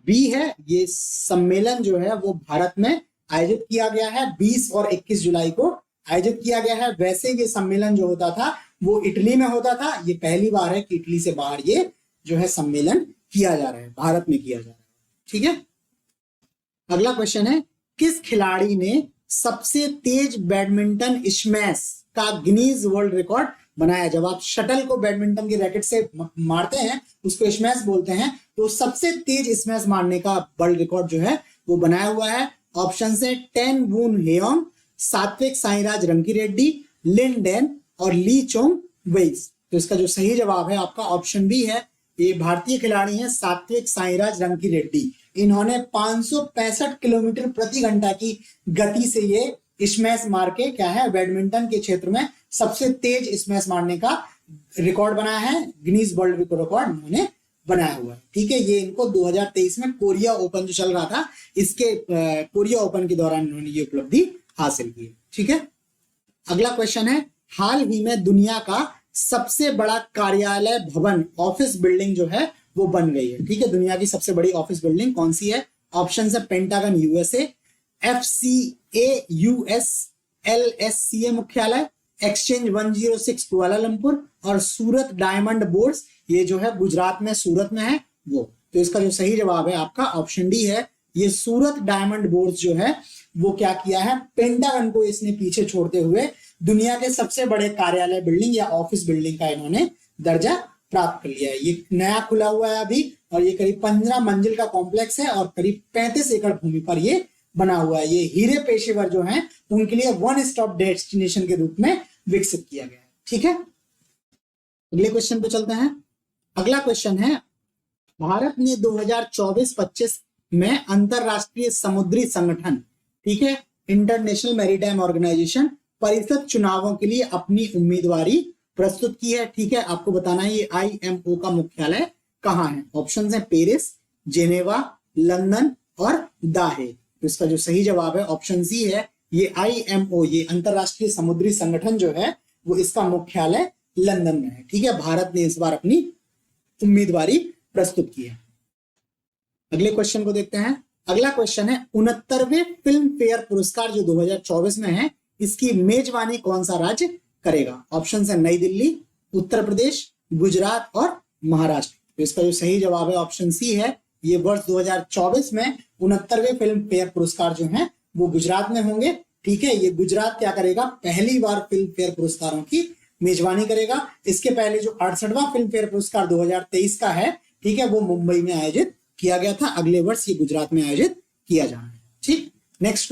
बी है। ये सम्मेलन जो है वो भारत में आयोजित किया गया है, 20 और 21 जुलाई को आयोजित किया गया है। वैसे ये सम्मेलन जो होता था वो इटली में होता था, ये पहली बार है कि इटली से बाहर ये जो है सम्मेलन किया जा रहा है, भारत में किया जा रहा है। ठीक है, अगला क्वेश्चन है, किस खिलाड़ी ने सबसे तेज बैडमिंटन स्मैश का गिनीज वर्ल्ड रिकॉर्ड बनाया? जब आप शटल को बैडमिंटन के रैकेट से मारते हैं उसको स्मैश बोलते हैं, तो सबसे तेज स्मैश मारने का वर्ल्ड रिकॉर्ड जो है वो बनाया हुआ है। ऑप्शन है टेन वून हेयोंग, सात्विक साईराज रंकीरेड्डी, लिन डेन और ली चोंग वेइस। तो इसका जो सही जवाब है आपका ऑप्शन बी है। ये भारतीय खिलाड़ी हैं सात्विक साईराज रंकीरेड्डी। इन्होंने 565 किलोमीटर प्रति घंटा की गति से ये स्मैश मार के क्या है, बैडमिंटन के क्षेत्र में सबसे तेज स्मैश मारने का रिकॉर्ड बनाया है। गिनीज वर्ल्ड रिकॉर्ड इन्होंने बनाया हुआ है। ठीक है, ये इनको 2023 में कोरिया ओपन जो चल रहा था, इसके कोरिया ओपन के दौरान इन्होंने ये उपलब्धि हासिल की। ठीक है, अगला क्वेश्चन है, हाल ही में दुनिया का सबसे बड़ा कार्यालय भवन ऑफिस बिल्डिंग जो है वो बन गई है। ठीक है, दुनिया की सबसे बड़ी ऑफिस बिल्डिंग कौन सी है? ऑप्शन है पेंटागन यूएसए, एफसीए यूएस, एलएससीए मुख्यालय, एक्सचेंज 106 कुआलालंपुर और सूरत डायमंड बोर्ड्स, ये जो है गुजरात में सूरत में है वो। तो इसका जो सही जवाब है आपका ऑप्शन डी है। ये सूरत डायमंड बोर्ड्स जो है वो क्या किया है, पेंटागन को इसने पीछे छोड़ते हुए दुनिया के सबसे बड़े कार्यालय बिल्डिंग या ऑफिस बिल्डिंग का इन्होंने दर्जा प्राप्त कर लिया है। ये नया खुला हुआ है अभी और ये करीब 15 मंजिल का कॉम्प्लेक्स है और करीब 35 एकड़ भूमि पर ये बना हुआ है। ये हीरे पेशेवर जो हैं उनके लिए वन स्टॉप डेस्टिनेशन के रूप में विकसित किया गया है। ठीक है, अगले क्वेश्चन पे चलते हैं। अगला क्वेश्चन है, भारत ने 2024-25 में अंतरराष्ट्रीय समुद्री संगठन, ठीक है, इंटरनेशनल मैरीटाइम ऑर्गेनाइजेशन परिषद चुनावों के लिए अपनी उम्मीदवारी प्रस्तुत की है। ठीक है, आपको बताना है ये आईएमओ का मुख्यालय कहाँ है। ऑप्शंस हैं पेरिस, जेनेवा, लंदन और दाहे। तो इसका जो सही जवाब है ऑप्शन सी है। ये आईएमओ, ये अंतरराष्ट्रीय समुद्री संगठन जो है वो इसका मुख्यालय लंदन में है। ठीक है, भारत ने इस बार अपनी उम्मीदवारी प्रस्तुत की है। अगले क्वेश्चन को देखते हैं। अगला क्वेश्चन है, 69वें फिल्म फेयर पुरस्कार जो 2024 में है, इसकी मेजबानी कौन सा राज्य करेगा? ऑप्शन है नई दिल्ली, उत्तर प्रदेश, गुजरात और महाराष्ट्र। तो इसका जो सही जवाब है ऑप्शन सी है। ये वर्ष 2024 में 69वें फिल्म फेयर पुरस्कार जो है वो गुजरात में होंगे। ठीक है, ये गुजरात क्या करेगा, पहली बार फिल्म फेयर पुरस्कारों की मेजबानी करेगा। इसके पहले जो 68वां फिल्म फेयर पुरस्कार 2023 का है, ठीक है, वो मुंबई में आयोजित किया गया था। अगले वर्ष ये गुजरात में आयोजित किया जाना है। ठीक, नेक्स्ट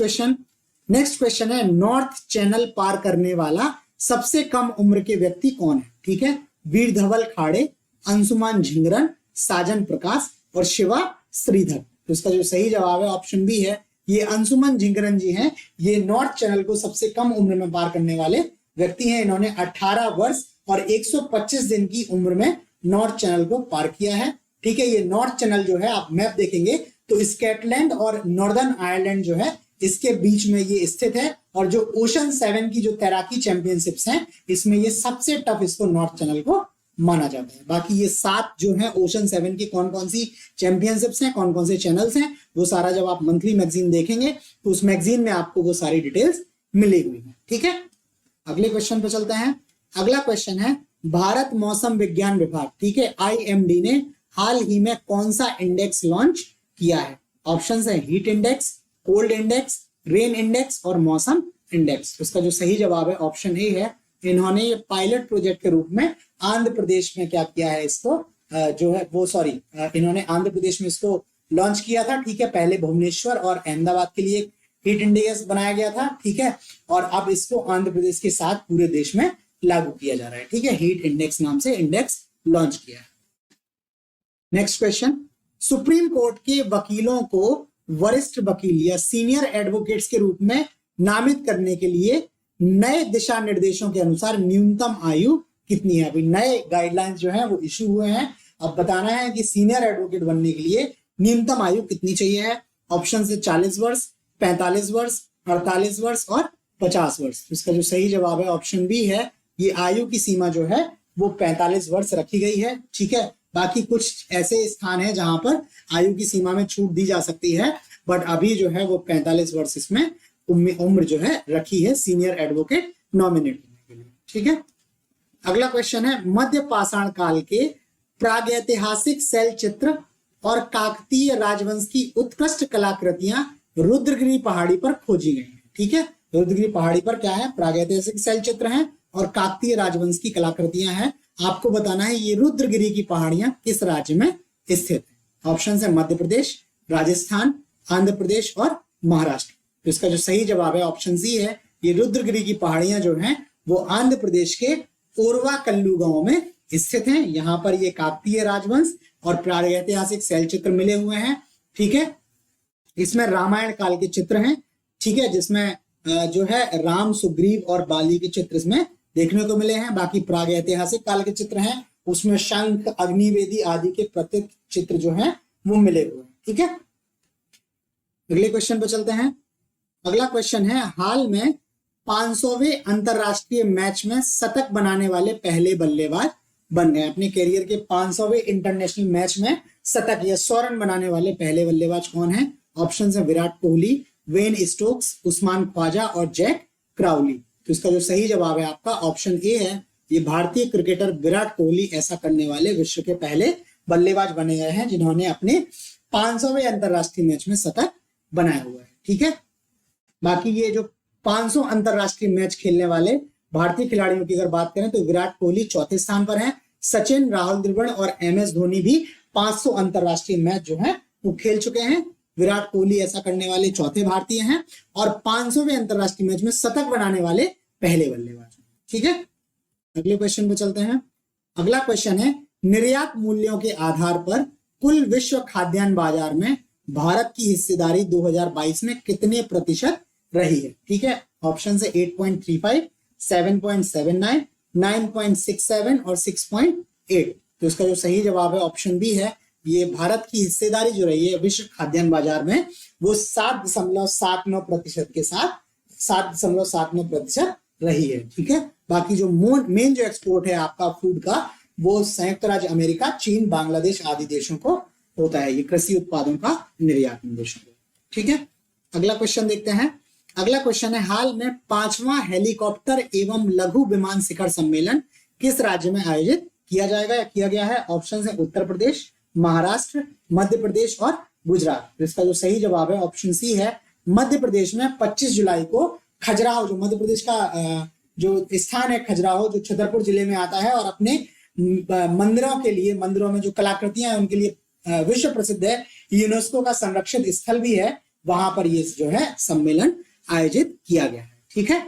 क्वेश्चन है, नॉर्थ चैनल पार करने वाला सबसे कम उम्र के व्यक्ति कौन है? ठीक है, वीर धवल खाड़े, अंशुमान झिंगरन, साजन प्रकाश और शिवा श्रीधर। तो इसका जो सही जवाब है ऑप्शन बी है, ये अंशुमन झिंगरन जी हैं। ये नॉर्थ चैनल को सबसे कम उम्र में पार करने वाले व्यक्ति हैं। इन्होंने 18 वर्ष और 125 दिन की उम्र में नॉर्थ चैनल को पार किया है। ठीक है, ये नॉर्थ चैनल जो है आप मैप देखेंगे तो स्कॉटलैंड और नॉर्दर्न आयरलैंड जो है इसके बीच में ये स्थित है। और जो ओशन 7 की जो तैराकी चैंपियनशिप्स हैं इसमें ये सबसे टफ इसको नॉर्थ चैनल को माना जाता है। बाकी ये 7 जो है ओशन 7 की कौन कौन सी चैंपियनशिप्स हैं, कौन कौन से चैनल्स हैं, वो सारा जब आप मंथली मैगजीन देखेंगे तो उस मैगजीन में आपको वो सारी डिटेल्स मिली हुई है। ठीक है, अगले क्वेश्चन पे चलते हैं। अगला क्वेश्चन है भारत मौसम विज्ञान विभाग, ठीक है, IMD ने हाल ही में कौन सा इंडेक्स लॉन्च किया है? ऑप्शंस है heat index, cold index, rain index और मौसम इंडेक्स। इसका जो सही जवाब है ऑप्शन ए है। इन्होंने ये पायलट प्रोजेक्ट के रूप में आंध्र प्रदेश में क्या किया है, इसको जो है वो इन्होंने आंध्र प्रदेश में इसको लॉन्च किया था। ठीक है, पहले भुवनेश्वर और अहमदाबाद के लिए हीट इंडेक्स बनाया गया था। ठीक है, और अब इसको आंध्र प्रदेश के साथ पूरे देश में लागू किया जा रहा है। ठीक है, हीट इंडेक्स नाम से इंडेक्स लॉन्च किया है। नेक्स्ट क्वेश्चन, सुप्रीम कोर्ट के वकीलों को वरिष्ठ वकील या सीनियर एडवोकेट्स के रूप में नामित करने के लिए नए दिशा निर्देशों के अनुसार न्यूनतम आयु कितनी है? अभी नए गाइडलाइंस जो है वो इशू हुए हैं। अब बताना है कि सीनियर एडवोकेट बनने के लिए न्यूनतम आयु कितनी चाहिए है। ऑप्शन है 40 वर्ष, 45 वर्ष, 48 वर्ष और 50 वर्ष। इसका जो सही जवाब है ऑप्शन बी है। ये आयु की सीमा जो है वो 45 वर्ष रखी गई है। ठीक है, बाकी कुछ ऐसे स्थान है जहां पर आयु की सीमा में छूट दी जा सकती है, बट अभी जो है वो 45 वर्ष इसमें उम्र जो है रखी है सीनियर एडवोकेट नॉमिनेट करने के लिए। ठीक है, अगला क्वेश्चन है मध्य पाषाण काल के प्रागैतिहासिक शैल चित्र और काकतीय राजवंश की उत्कृष्ट कलाकृतियां रुद्रगिरी पहाड़ी पर खोजी गई हैं। ठीक है, रुद्रगिरी पहाड़ी पर क्या है, प्रागैतिहासिक शैल चित्र हैं और काकतीय राजवंश की कलाकृतियां हैं। आपको बताना है ये रुद्रगिरी की पहाड़ियां किस राज्य में स्थित है। ऑप्शन है मध्य प्रदेश, राजस्थान, आंध्र प्रदेश और महाराष्ट्र। तो इसका जो सही जवाब है ऑप्शन सी है। ये रुद्रगिरी की पहाड़ियां जो हैं वो आंध्र प्रदेश के ओरवा कल्लू गांव में स्थित हैं। यहाँ पर ये काकतीय राजवंश और प्रागैतिहासिक शैल चित्र मिले हुए हैं। ठीक है, इसमें रामायण काल के चित्र हैं। ठीक है, जिसमें जो है राम, सुग्रीव और बाली के चित्र इसमें देखने को मिले हैं। बाकी प्रागैतिहासिक काल के चित्र हैं, उसमें शंख, अग्निवेदी आदि के प्रत्येक चित्र जो हैं वो मिले हुए हैं। ठीक है, अगले क्वेश्चन पे चलते हैं। अगला क्वेश्चन है हाल में 500वें अंतरराष्ट्रीय मैच में शतक बनाने वाले पहले बल्लेबाज बन गए। अपने करियर के 500वें इंटरनेशनल मैच में शतक या 100 रन बनाने वाले पहले बल्लेबाज कौन है? ऑप्शन है विराट कोहली, वेन स्टोक्स, उस्मान ख्वाजा और जैक क्राउली। तो इसका जो सही जवाब है आपका ऑप्शन ए है। ये भारतीय क्रिकेटर विराट कोहली ऐसा करने वाले विश्व के पहले बल्लेबाज बने गए हैं जिन्होंने अपने 500वें अंतरराष्ट्रीय मैच में शतक बनाया हुआ है। ठीक है, बाकी ये जो 500 अंतरराष्ट्रीय मैच खेलने वाले भारतीय खिलाड़ियों की अगर बात करें तो विराट कोहली चौथे स्थान पर हैं। सचिन, राहुल द्रविड़ और MS धोनी भी 500 अंतरराष्ट्रीय मैच जो है वो खेल चुके हैं। विराट कोहली ऐसा करने वाले चौथे भारतीय हैं और 500वें अंतरराष्ट्रीय मैच में शतक बनाने वाले पहले बल्लेबाज। ठीक है, अगले क्वेश्चन पे चलते हैं। अगला क्वेश्चन है निर्यात मूल्यों के आधार पर कुल विश्व खाद्यान्न बाजार में भारत की हिस्सेदारी 2022 में कितने प्रतिशत रही है? ठीक है, ऑप्शन है 8.35, 7.79, 9.67 और 6.8। तो इसका जो सही जवाब है ऑप्शन बी है। ये भारत की हिस्सेदारी जो रही है विश्व खाद्यान्न बाजार में वो 7.79% के साथ 7.79% रही है। ठीक है, बाकी जो मेन जो एक्सपोर्ट है आपका फूड का वो संयुक्त राज्य अमेरिका, चीन, बांग्लादेश आदि देशों को होता है। ये कृषि उत्पादों का निर्यात देशों को। ठीक है, अगला क्वेश्चन देखते हैं। अगला क्वेश्चन है हाल में 5वां हेलीकॉप्टर एवं लघु विमान शिखर सम्मेलन किस राज्य में आयोजित किया जाएगा या किया गया है? ऑप्शन है उत्तर प्रदेश, महाराष्ट्र, मध्य प्रदेश और गुजरात। इसका जो सही जवाब है ऑप्शन सी है। मध्य प्रदेश में 25 जुलाई को खजुराहो, जो मध्य प्रदेश का जो स्थान है खजुराहो, जो छतरपुर जिले में आता है और अपने मंदिरों के लिए, मंदिरों में जो कलाकृतियां हैं उनके लिए विश्व प्रसिद्ध है, यूनेस्को का संरक्षित स्थल भी है, वहां पर ये जो है सम्मेलन आयोजित किया गया है। ठीक है,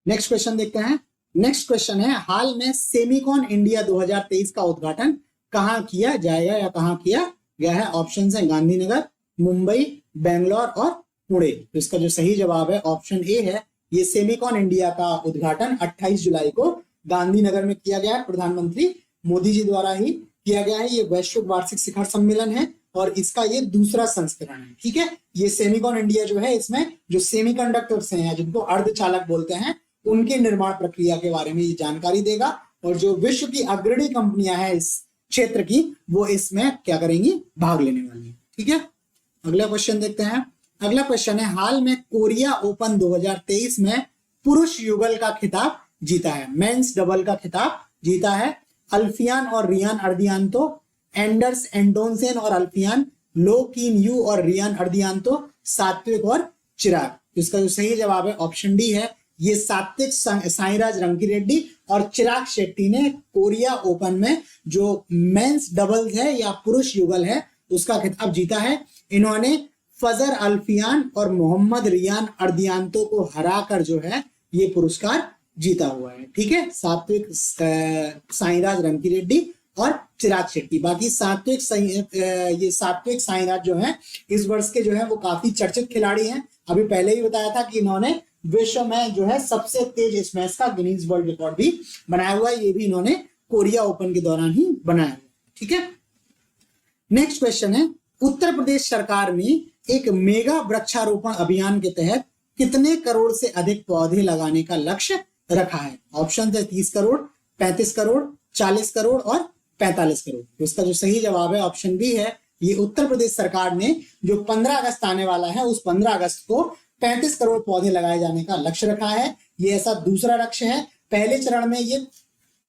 नेक्स्ट क्वेश्चन देखते हैं। नेक्स्ट क्वेश्चन है, हाल में सेमिकॉन इंडिया 2023 का उद्घाटन कहाँ किया जाएगा या कहाँ किया गया है? ऑप्शन है गांधीनगर, मुंबई, बेंगलोर और पुणे। तो इसका जो सही जवाब है ऑप्शन ए है। ये सेमिकॉन इंडिया का उद्घाटन 28 जुलाई को गांधीनगर में किया गया है, प्रधानमंत्री मोदी जी द्वारा ही किया गया है। ये वैश्विक वार्षिक शिखर सम्मेलन है और इसका ये दूसरा संस्करण है। ठीक है, ये सेमिकॉन इंडिया जो है, इसमें जो सेमीकंडक्टर्स हैं जिनको अर्धचालक बोलते हैं, उनके निर्माण प्रक्रिया के बारे में ये जानकारी देगा और जो विश्व की अग्रणी कंपनियां हैं इस क्षेत्र की, वो इसमें क्या करेंगी, भाग लेने वाली है। ठीक है, अगला क्वेश्चन देखते हैं। अगला क्वेश्चन है, हाल में कोरिया ओपन 2023 में पुरुष युगल का खिताब जीता है, मेंस डबल का खिताब जीता है अल्फियान और रियान अर्दियानतो, एंडर्स एंडोनसेन और अल्फियान, लो किन यू और रियान अर्दियानतो, सात्विक और चिराग। इसका जो सही जवाब है ऑप्शन डी है। ये सात्विक साईराज रंकीरेड्डी और चिराग शेट्टी ने कोरिया ओपन में जो मेंस डबल्स है या पुरुष युगल है उसका खिताब जीता है। इन्होंने फजर अल्फियान और मोहम्मद रियान अर्दियानतो को हराकर जो है ये पुरस्कार जीता हुआ है। ठीक है, सात्विक साईराज रंकीरेड्डी और चिराग शेट्टी। बाकी ये सात्विक साईराज जो है इस वर्ष के जो है वो काफी चर्चित खिलाड़ी हैं। अभी पहले ही बताया था कि इन्होंने विश्व में जो है सबसे तेज स्मैश का गिनीज वर्ल्ड रिकॉर्ड भी बनाया हुआ है। ये भी इन्होंने कोरिया ओपन के दौरान ही बनाया हुआ। ठीक है, नेक्स्ट क्वेश्चन है, उत्तर प्रदेश सरकार ने एक मेगा वृक्षारोपण अभियान के तहत कितने करोड़ से अधिक पौधे लगाने का लक्ष्य रखा है? ऑप्शन है 30 करोड़, 35 करोड़, 40 करोड़ और 45 करोड़। तो इसका जो सही जवाब है ऑप्शन बी है। ये उत्तर प्रदेश सरकार ने जो 15 अगस्त आने वाला है उस 15 अगस्त को 35 करोड़ पौधे लगाए जाने का लक्ष्य रखा है। ये ऐसा दूसरा लक्ष्य है। पहले चरण में ये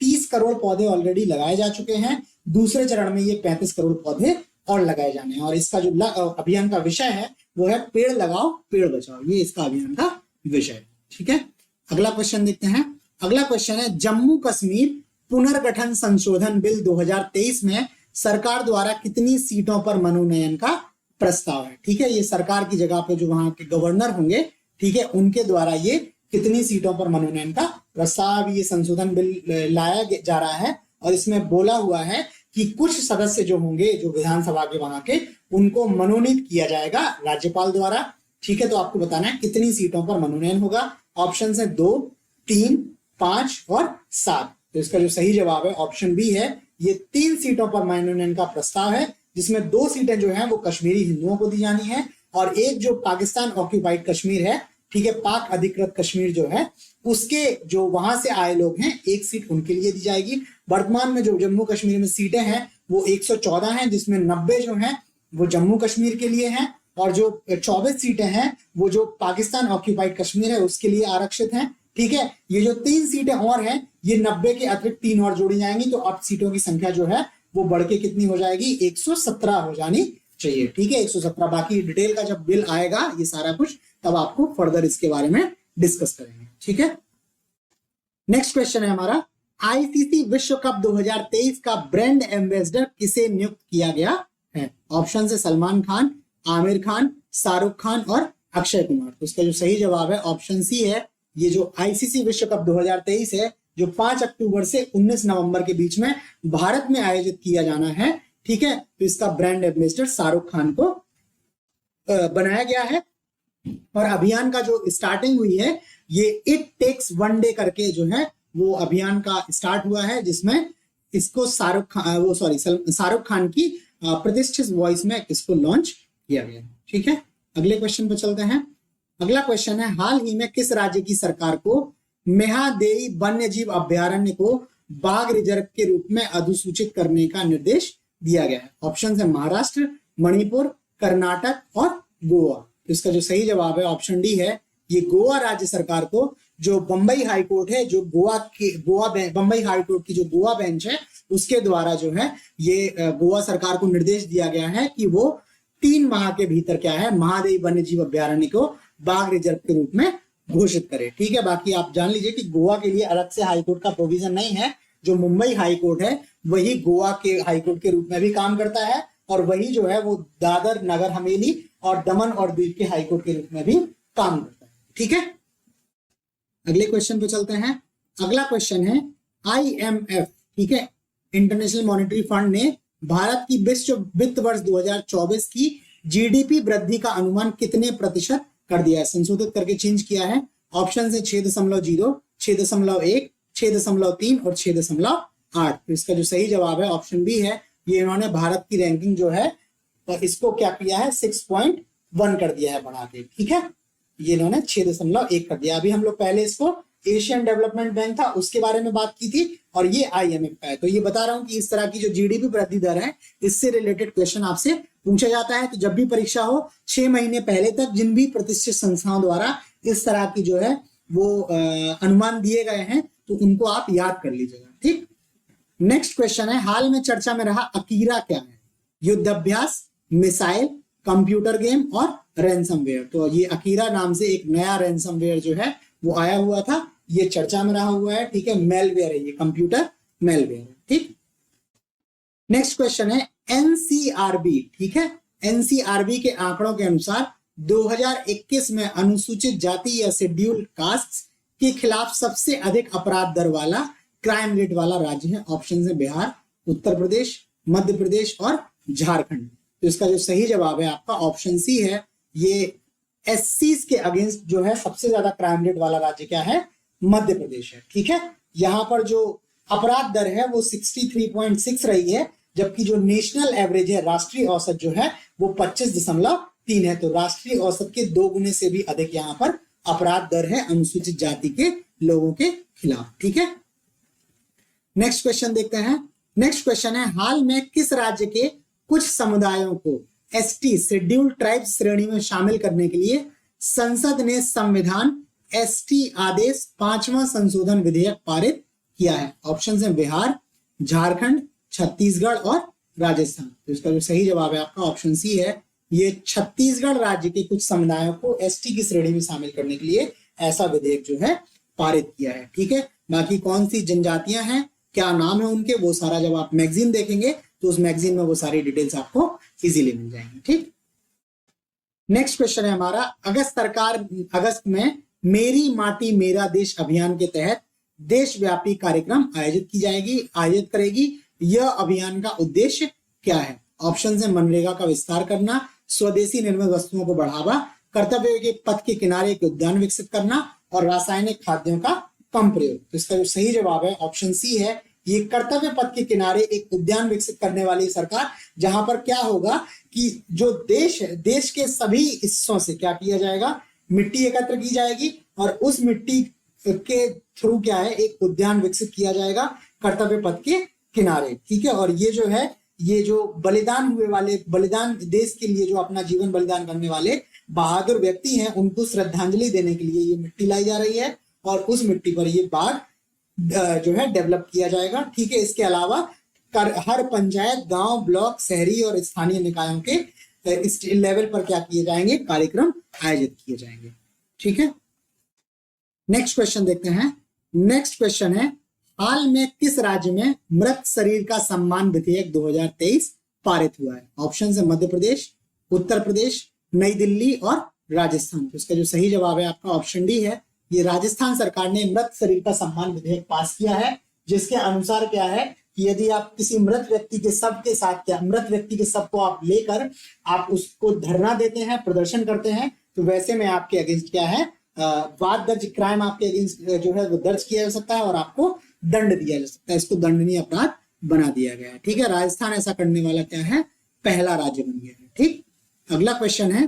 30 करोड़ पौधे ऑलरेडी लगाए जा चुके हैं, दूसरे चरण में ये 35 करोड़ पौधे और लगाए जाने हैं। और इसका जो अभियान का विषय है वो है पेड़ लगाओ पेड़ बचाओ, ये इसका अभियान का विषय है। ठीक है, अगला क्वेश्चन देखते हैं। अगला क्वेश्चन है, जम्मू कश्मीर पुनर्गठन संशोधन बिल 2023 में सरकार द्वारा कितनी सीटों पर मनोनयन का प्रस्ताव है? ठीक है, ये सरकार की जगह पे जो वहां के गवर्नर होंगे, ठीक है, उनके द्वारा ये कितनी सीटों पर मनोनयन का प्रस्ताव, ये संशोधन बिल लाया जा रहा है। और इसमें बोला हुआ है कि कुछ सदस्य जो होंगे जो विधानसभा के वहां के, उनको मनोनीत किया जाएगा राज्यपाल द्वारा। ठीक है, तो आपको बताना है कितनी सीटों पर मनोनयन होगा। ऑप्शन है 2, 3, 5 और 7। तो इसका जो सही जवाब है ऑप्शन बी है। ये 3 सीटों पर मनोनयन का प्रस्ताव है, जिसमें 2 सीटें जो हैं वो कश्मीरी हिंदुओं को दी जानी है और एक जो पाकिस्तान ऑक्यूपाइड कश्मीर है, ठीक है, पाक अधिकृत कश्मीर जो है, उसके जो वहां से आए लोग हैं, 1 सीट उनके लिए दी जाएगी। वर्तमान में जो जम्मू कश्मीर में सीटें हैं वो 114 हैं, जिसमें 90 जो हैं वो जम्मू कश्मीर के लिए हैं और जो 24 सीटें हैं वो जो पाकिस्तान ऑक्यूपाइड कश्मीर है उसके लिए आरक्षित हैं। ठीक है, ये जो 3 सीटें और हैं ये 90 के अतिरिक्त 3 और जोड़ी जाएंगी, तो अब सीटों की संख्या जो है वो बढ़ के कितनी हो जाएगी, 117 हो जानी चाहिए। ठीक है, 117। बाकी डिटेल का जब बिल आएगा ये सारा कुछ, तब आपको फर्दर इसके बारे में डिस्कस करेंगे। ठीक है, नेक्स्ट क्वेश्चन है हमारा, आईसीसी विश्व कप 2023 का ब्रांड एम्बेसडर किसे नियुक्त किया गया है? ऑप्शन है सलमान खान, आमिर खान, शाहरुख खान और अक्षय कुमार। तो इसका जो सही जवाब है ऑप्शन सी है। ये जो आईसीसी विश्व कप 2023 है जो 5 अक्टूबर से 19 नवंबर के बीच में भारत में आयोजित किया जाना है, ठीक है, तो इसका ब्रांड एम्बेसडर शाहरुख खान को बनाया गया है। और अभियान का जो स्टार्टिंग हुई है ये इट टेक्स वन डे करके जो है वो अभियान का स्टार्ट हुआ है, जिसमें इसको शाहरुख खान की प्रतिष्ठित वॉइस में इसको लॉन्च किया गया। ठीक है, अगले क्वेश्चन पर चलते हैं। अगला क्वेश्चन है, हाल ही में किस राज्य की सरकार को मेहादेई वन्यजीव अभ्यारण्य को बाघ रिजर्व के रूप में अधिसूचित करने का निर्देश दिया गया है? ऑप्शन है महाराष्ट्र, मणिपुर, कर्नाटक और गोवा। तो इसका जो सही जवाब है ऑप्शन डी है। ये गोवा राज्य सरकार को जो बंबई हाई कोर्ट है, जो बंबई हाई कोर्ट की जो गोवा बेंच है उसके द्वारा जो है ये गोवा सरकार को निर्देश दिया गया है कि वो 3 माह के भीतर क्या है, महादेई वन्यजीव अभ्यारण्य को बाघ रिजर्व के रूप में घोषित करे। ठीक है, बाकी आप जान लीजिए कि गोवा के लिए अलग से हाई कोर्ट का प्रोविजन नहीं है। जो मुंबई हाई कोर्ट है वही गोवा के हाई कोर्ट के रूप में भी काम करता है और वही जो है वो दादर नगर हवेली और दमन और दीव के हाई कोर्ट के रूप में भी काम करता है। ठीक है, अगले क्वेश्चन पे चलते हैं। अगला क्वेश्चन है IMF, ठीक है, इंटरनेशनल मॉनेटरी फंड ने भारत की वित्त वर्ष 2024 की जीडीपी वृद्धि का अनुमान कितने प्रतिशत कर दिया है, संशोधित करके चेंज किया है। ऑप्शन है 6.0, 6.1, 6.3 और 6.8। तो इसका जो सही जवाब है ऑप्शन बी है। ये इन्होंने भारत की रैंकिंग जो है तो इसको क्या किया है 6.1 कर दिया है बढ़ा के, ठीक है। ये इन्होंने 6.1 कर दिया। अभी हम लोग पहले इसको एशियन डेवलपमेंट बैंक था उसके बारे में बात की थी और ये IMF का है। तो ये बता रहा हूं कि इस तरह की जो जीडीपी वृद्धि दर है इससे रिलेटेड क्वेश्चन आपसे पूछा जाता है। तो जब भी परीक्षा हो 6 महीने पहले तक जिन भी प्रतिष्ठित संस्थाओं द्वारा इस तरह की जो है वो अनुमान दिए गए हैं तो उनको आप याद कर लीजिएगा, ठीक। नेक्स्ट क्वेश्चन है, हाल में चर्चा में रहा अकीरा क्या है? युद्धाभ्यास, मिसाइल, कंप्यूटर गेम और रैंसमवेयर। तो ये अकीरा नाम से एक नया रैंसमवेयर जो है वो आया हुआ था, ये चर्चा में रहा हुआ है, ठीक है। मेलवेयर है, ये कंप्यूटर मेलवेयर है, ठीक। नेक्स्ट क्वेश्चन है NCRB, ठीक है। NCRB के आंकड़ों के अनुसार 2021 में अनुसूचित जाति या शेड्यूल्ड कास्ट के खिलाफ सबसे अधिक अपराध दर वाला क्राइम रेट वाला राज्य है। ऑप्शन है बिहार, उत्तर प्रदेश, मध्य प्रदेश और झारखंड। तो इसका जो सही जवाब है आपका ऑप्शन सी है। ये SCs के अगेंस्ट जो है सबसे ज्यादा क्राइम रेट वाला राज्य क्या है? मध्य प्रदेश है, ठीक है। यहाँ पर जो अपराध दर है वो 63.6 रही है, जबकि जो नेशनल एवरेज है, राष्ट्रीय औसत जो है वो 25.3 है। तो राष्ट्रीय औसत के 2 गुने से भी अधिक यहाँ पर अपराध दर है अनुसूचित जाति के लोगों के खिलाफ, ठीक है। नेक्स्ट क्वेश्चन देखते हैं। नेक्स्ट क्वेश्चन है, हाल में किस राज्य के कुछ समुदायों को ST शेड्यूल्ड ट्राइब्स श्रेणी में शामिल करने के लिए संसद ने संविधान ST आदेश 5वां संशोधन विधेयक पारित किया है? ऑप्शन है बिहार, झारखंड, छत्तीसगढ़ और राजस्थान। तो इसका जो सही जवाब है आपका ऑप्शन सी है। ये छत्तीसगढ़ राज्य के कुछ समुदायों को ST की श्रेणी में शामिल करने के लिए ऐसा विधेयक जो है पारित किया है, ठीक है। बाकी कौन सी जनजातियां हैं, क्या नाम है उनके, वो सारा जब आप मैगजीन देखेंगे तो उस मैगजीन में वो सारी डिटेल्स आपको इजीली मिल जाएंगी, ठीक। नेक्स्ट क्वेश्चन है हमारा, अगस्त में मेरी माटी मेरा देश अभियान के तहत देशव्यापी कार्यक्रम आयोजित करेगी। यह अभियान का उद्देश्य क्या है? ऑप्शन है मनरेगा का विस्तार करना, स्वदेशी निर्मित वस्तुओं को बढ़ावा, कर्तव्य के पथ के किनारे एक उद्यान विकसित करना और रासायनिक खाद्यों का कम प्रयोग। तो इसका जो सही जवाब है ऑप्शन सी है। ये कर्तव्य पथ के किनारे एक उद्यान विकसित करने वाली सरकार, जहां पर क्या होगा कि जो देश है, देश के सभी हिस्सों से क्या किया जाएगा, मिट्टी एकत्र की जाएगी और उस मिट्टी के थ्रू क्या है एक उद्यान विकसित किया जाएगा कर्तव्य पथ के किनारे, ठीक है। और ये जो है, ये जो बलिदान हुए वाले, बलिदान देश के लिए जो अपना जीवन बलिदान करने वाले बहादुर व्यक्ति हैं, उनको श्रद्धांजलि देने के लिए ये मिट्टी लाई जा रही है और उस मिट्टी पर ये बाग जो है डेवलप किया जाएगा, ठीक है। इसके अलावा हर पंचायत, गांव, ब्लॉक, शहरी और स्थानीय निकायों के इस लेवल पर क्या किए जाएंगे, कार्यक्रम आयोजित किए जाएंगे, ठीक है। नेक्स्ट क्वेश्चन देखते हैं। नेक्स्ट क्वेश्चन है, हाल में किस राज्य में मृत शरीर का सम्मान विधेयक 2023 पारित हुआ है? ऑप्शन है मध्य प्रदेश, उत्तर प्रदेश, नई दिल्ली और राजस्थान। तो इसका जो सही जवाब है आपका ऑप्शन डी है। ये राजस्थान सरकार ने मृत शरीर का सम्मान विधेयक पास किया है, जिसके अनुसार क्या है कि यदि आप किसी मृत व्यक्ति के शव के साथ, क्या मृत व्यक्ति के शव को आप लेकर आप उसको धरना देते हैं, प्रदर्शन करते हैं, तो वैसे में आपके अगेंस्ट क्या है वाद दर्ज, क्राइम आपके अगेंस्ट जो है वो दर्ज किया जा सकता है और आपको दंड दिया जा सकता है। इसको दंडनीय अपराध बना दिया गया है, ठीक है। राजस्थान ऐसा करने वाला क्या है, पहला राज्य बन गया है, ठीक। अगला क्वेश्चन है,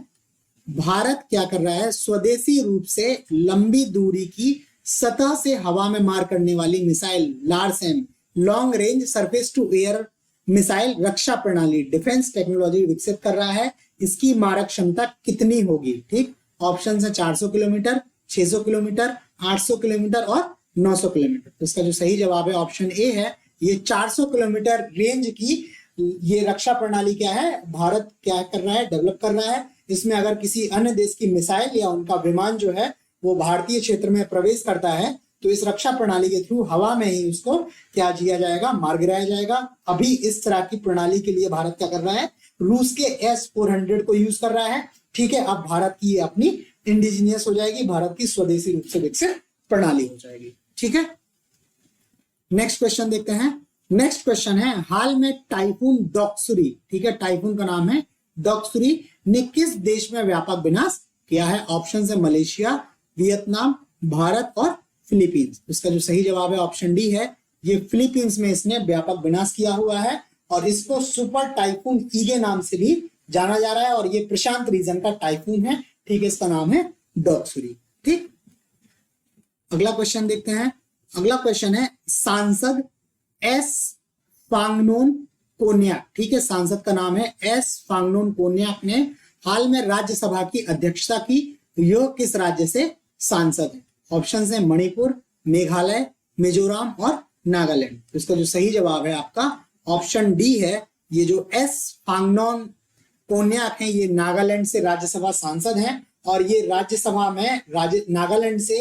भारत क्या कर रहा है, स्वदेशी रूप से लंबी दूरी की सतह से हवा में मार करने वाली missile LRSAM long range surface to air missile रक्षा प्रणाली डिफेंस टेक्नोलॉजी विकसित कर रहा है। इसकी मारक क्षमता कितनी होगी, ठीक। ऑप्शन है 400 किलोमीटर, 600 किलोमीटर, 800 किलोमीटर और 900 किलोमीटर। तो इसका जो सही जवाब है ऑप्शन ए है। ये 400 किलोमीटर रेंज की ये रक्षा प्रणाली क्या है, भारत क्या कर रहा है, डेवलप कर रहा है। इसमें अगर किसी अन्य देश की मिसाइल या उनका विमान जो है वो भारतीय क्षेत्र में प्रवेश करता है तो इस रक्षा प्रणाली के थ्रू हवा में ही उसको क्या किया जाएगा, मार गिराया जाएगा। अभी इस तरह की प्रणाली के लिए भारत क्या कर रहा है, रूस के S-400 को यूज कर रहा है, ठीक है। अब भारत की अपनी इंडिजीनियस हो जाएगी, भारत की स्वदेशी रूप से विकसित प्रणाली हो जाएगी, ठीक है। नेक्स्ट क्वेश्चन देखते हैं। नेक्स्ट क्वेश्चन है, हाल में टाइफून डॉक्सुरी, ठीक है, टाइफून का नाम है डॉक्सुरी, ने किस देश में व्यापक विनाश किया है? ऑप्शन है मलेशिया, वियतनाम, भारत और फिलीपींस। इसका जो सही जवाब है ऑप्शन डी है, ये फिलीपींस में इसने व्यापक विनाश किया हुआ है और इसको सुपर टाइफून ईगे नाम से भी जाना जा रहा है और ये प्रशांत रीजन का टाइफून है, ठीक है, इसका नाम है डॉक्सुरी। ठीक, अगला क्वेश्चन देखते हैं। अगला क्वेश्चन है, सांसद एस फांगनोन कोन्याक, ठीक है, सांसद का नाम है एस फांगनोन कोन्याक ने हाल में राज्यसभा की अध्यक्षता की। यह किस राज्य से सांसद है? ऑप्शन है मणिपुर, मेघालय, मिजोरम और नागालैंड। तो इसका जो सही जवाब है आपका ऑप्शन डी है। ये जो एस फांगनोन कोन्याक है ये नागालैंड से राज्यसभा सांसद हैं और ये राज्यसभा में नागालैंड से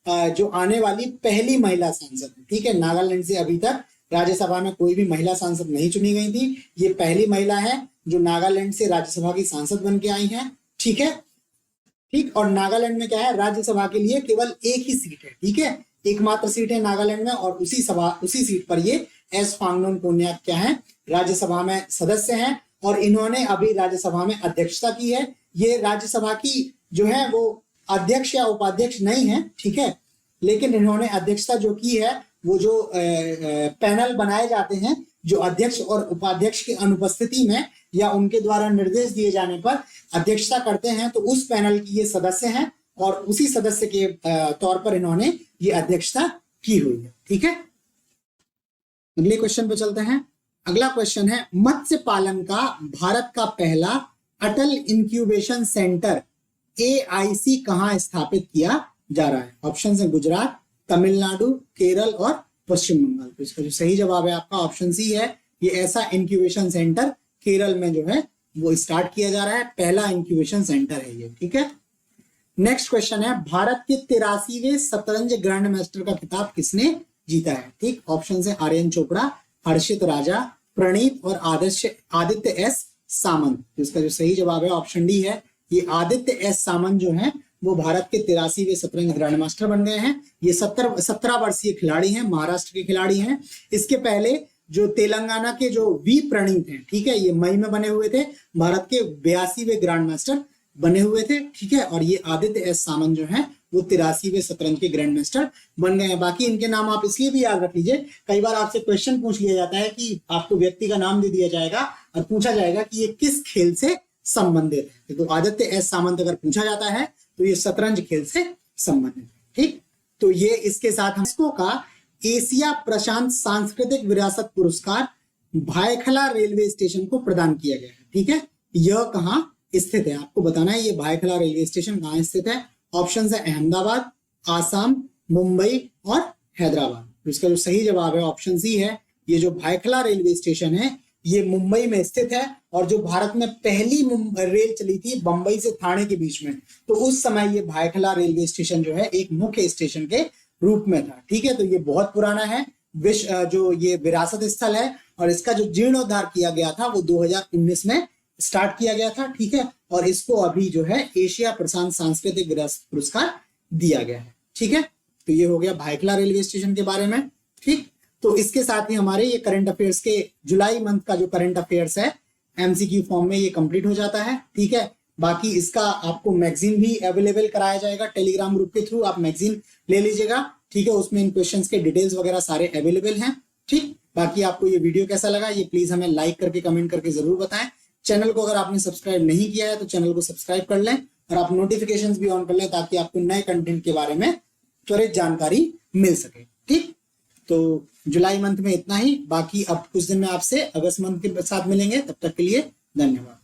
जो आने वाली पहली महिला सांसद है। ठीक है, नागालैंड से अभी तक राज्यसभा में कोई भी महिला सांसद नहीं चुनी गई थी, ये पहली महिला है जो नागालैंड से राज्यसभा की सांसद बन के आई है। ठीक है, ठीक, और नागालैंड में क्या है, राज्यसभा के लिए केवल एक ही सीट है। ठीक है, एकमात्र सीट है नागालैंड में और उसी सीट पर ये एस फांगनोन कोन्याक क्या है, राज्यसभा में सदस्य हैं और इन्होंने अभी राज्यसभा में अध्यक्षता की है। ये राज्यसभा की जो है वो अध्यक्ष या उपाध्यक्ष नहीं है, ठीक है, लेकिन इन्होंने अध्यक्षता जो की है वो जो पैनल बनाए जाते हैं जो अध्यक्ष और उपाध्यक्ष की अनुपस्थिति में या उनके द्वारा निर्देश दिए जाने पर अध्यक्षता करते हैं, तो उस पैनल की ये सदस्य हैं और उसी सदस्य के तौर पर इन्होंने ये अध्यक्षता की हुई है। ठीक है, अगले क्वेश्चन पे चलते हैं। अगला क्वेश्चन है, मत्स्य पालन का भारत का पहला अटल इंक्यूबेशन सेंटर AIC कहां स्थापित किया जा रहा है? ऑप्शन है गुजरात, तमिलनाडु, केरल और पश्चिम बंगाल। तो इसका जो सही जवाब है आपका ऑप्शन सी है, ये ऐसा इंक्यूबेशन सेंटर केरल में जो है वो स्टार्ट किया जा रहा है, पहला इंक्यूबेशन सेंटर है ये। ठीक है, नेक्स्ट क्वेश्चन है, भारत के 83वें शतरंज ग्रैंड मास्टर का खिताब किसने जीता है? ठीक, ऑप्शन है आर्यन चोपड़ा, हर्षित राजा, प्रणीत और आदित्य एस सामंत। तो इसका जो सही जवाब है ऑप्शन डी है, ये आदित्य एस सामंत जो है वो भारत के 83वें शतरंज ग्रैंड मास्टर बन गए हैं। ये 17 वर्षीय खिलाड़ी हैं, महाराष्ट्र के खिलाड़ी हैं। इसके पहले जो तेलंगाना के जो वी प्रणीत हैं, ठीक है, ये मई में बने हुए थे, भारत के 82वें ग्रैंड मास्टर बने हुए थे। ठीक है, और ये आदित्य एस सामंत जो है वो 83वें शतरंज के ग्रैंड मास्टर बन गए हैं। बाकी इनके नाम आप इसलिए भी याद रख लीजिए, कई बार आपसे क्वेश्चन पूछ लिया जाता है कि आपको व्यक्ति का नाम दे दिया जाएगा और पूछा जाएगा कि ये किस खेल से संबंधित है। तो आदित्य एस सामंत अगर पूछा जाता है तो ये शतरंज खेल से संबंधित है। ठीक, तो ये इसके साथ हमको का एशिया प्रशांत सांस्कृतिक विरासत पुरस्कार भायखला रेलवे स्टेशन को प्रदान किया गया है। ठीक है, यह कहां स्थित है आपको बताना है, ये भायखला रेलवे स्टेशन कहां स्थित है? ऑप्शन है अहमदाबाद, आसाम, मुंबई और हैदराबाद। तो इसका जो सही जवाब है ऑप्शन सी है, ये जो भायखला रेलवे स्टेशन है ये मुंबई में स्थित है और जो भारत में पहली रेल चली थी बंबई से ठाणे के बीच में, तो उस समय ये भायखला रेलवे स्टेशन जो है एक मुख्य स्टेशन के रूप में था। ठीक है, तो ये बहुत पुराना है, विश्व जो ये विरासत स्थल है और इसका जो जीर्णोद्धार किया गया था वो 2019 में स्टार्ट किया गया था। ठीक है, और इसको अभी जो है एशिया प्रशांत सांस्कृतिक विरासत पुरस्कार दिया गया है। ठीक है, तो ये हो गया भायखला रेलवे स्टेशन के बारे में। ठीक, तो इसके साथ ही हमारे ये करंट अफेयर्स के जुलाई मंथ का जो करंट अफेयर्स है MCQ फॉर्म में ये कंप्लीट हो जाता है। ठीक है, बाकी इसका आपको मैगजीन भी अवेलेबल कराया जाएगा टेलीग्राम ग्रुप के थ्रू, आप मैगजीन ले लीजिएगा। ठीक है, उसमें इन क्वेश्चंस के डिटेल्स वगैरह सारे अवेलेबल हैं। ठीक, बाकी आपको ये वीडियो कैसा लगा ये प्लीज हमें लाइक करके कमेंट करके जरूर बताएं। चैनल को अगर आपने सब्सक्राइब नहीं किया है तो चैनल को सब्सक्राइब कर लें और आप नोटिफिकेशंस भी ऑन कर लें ताकि आपको नए कंटेंट के बारे में त्वरित जानकारी मिल सके। ठीक, तो जुलाई मंथ में इतना ही, बाकी अब कुछ दिन में आपसे अगस्त मंथ के साथ मिलेंगे। तब तक के लिए धन्यवाद।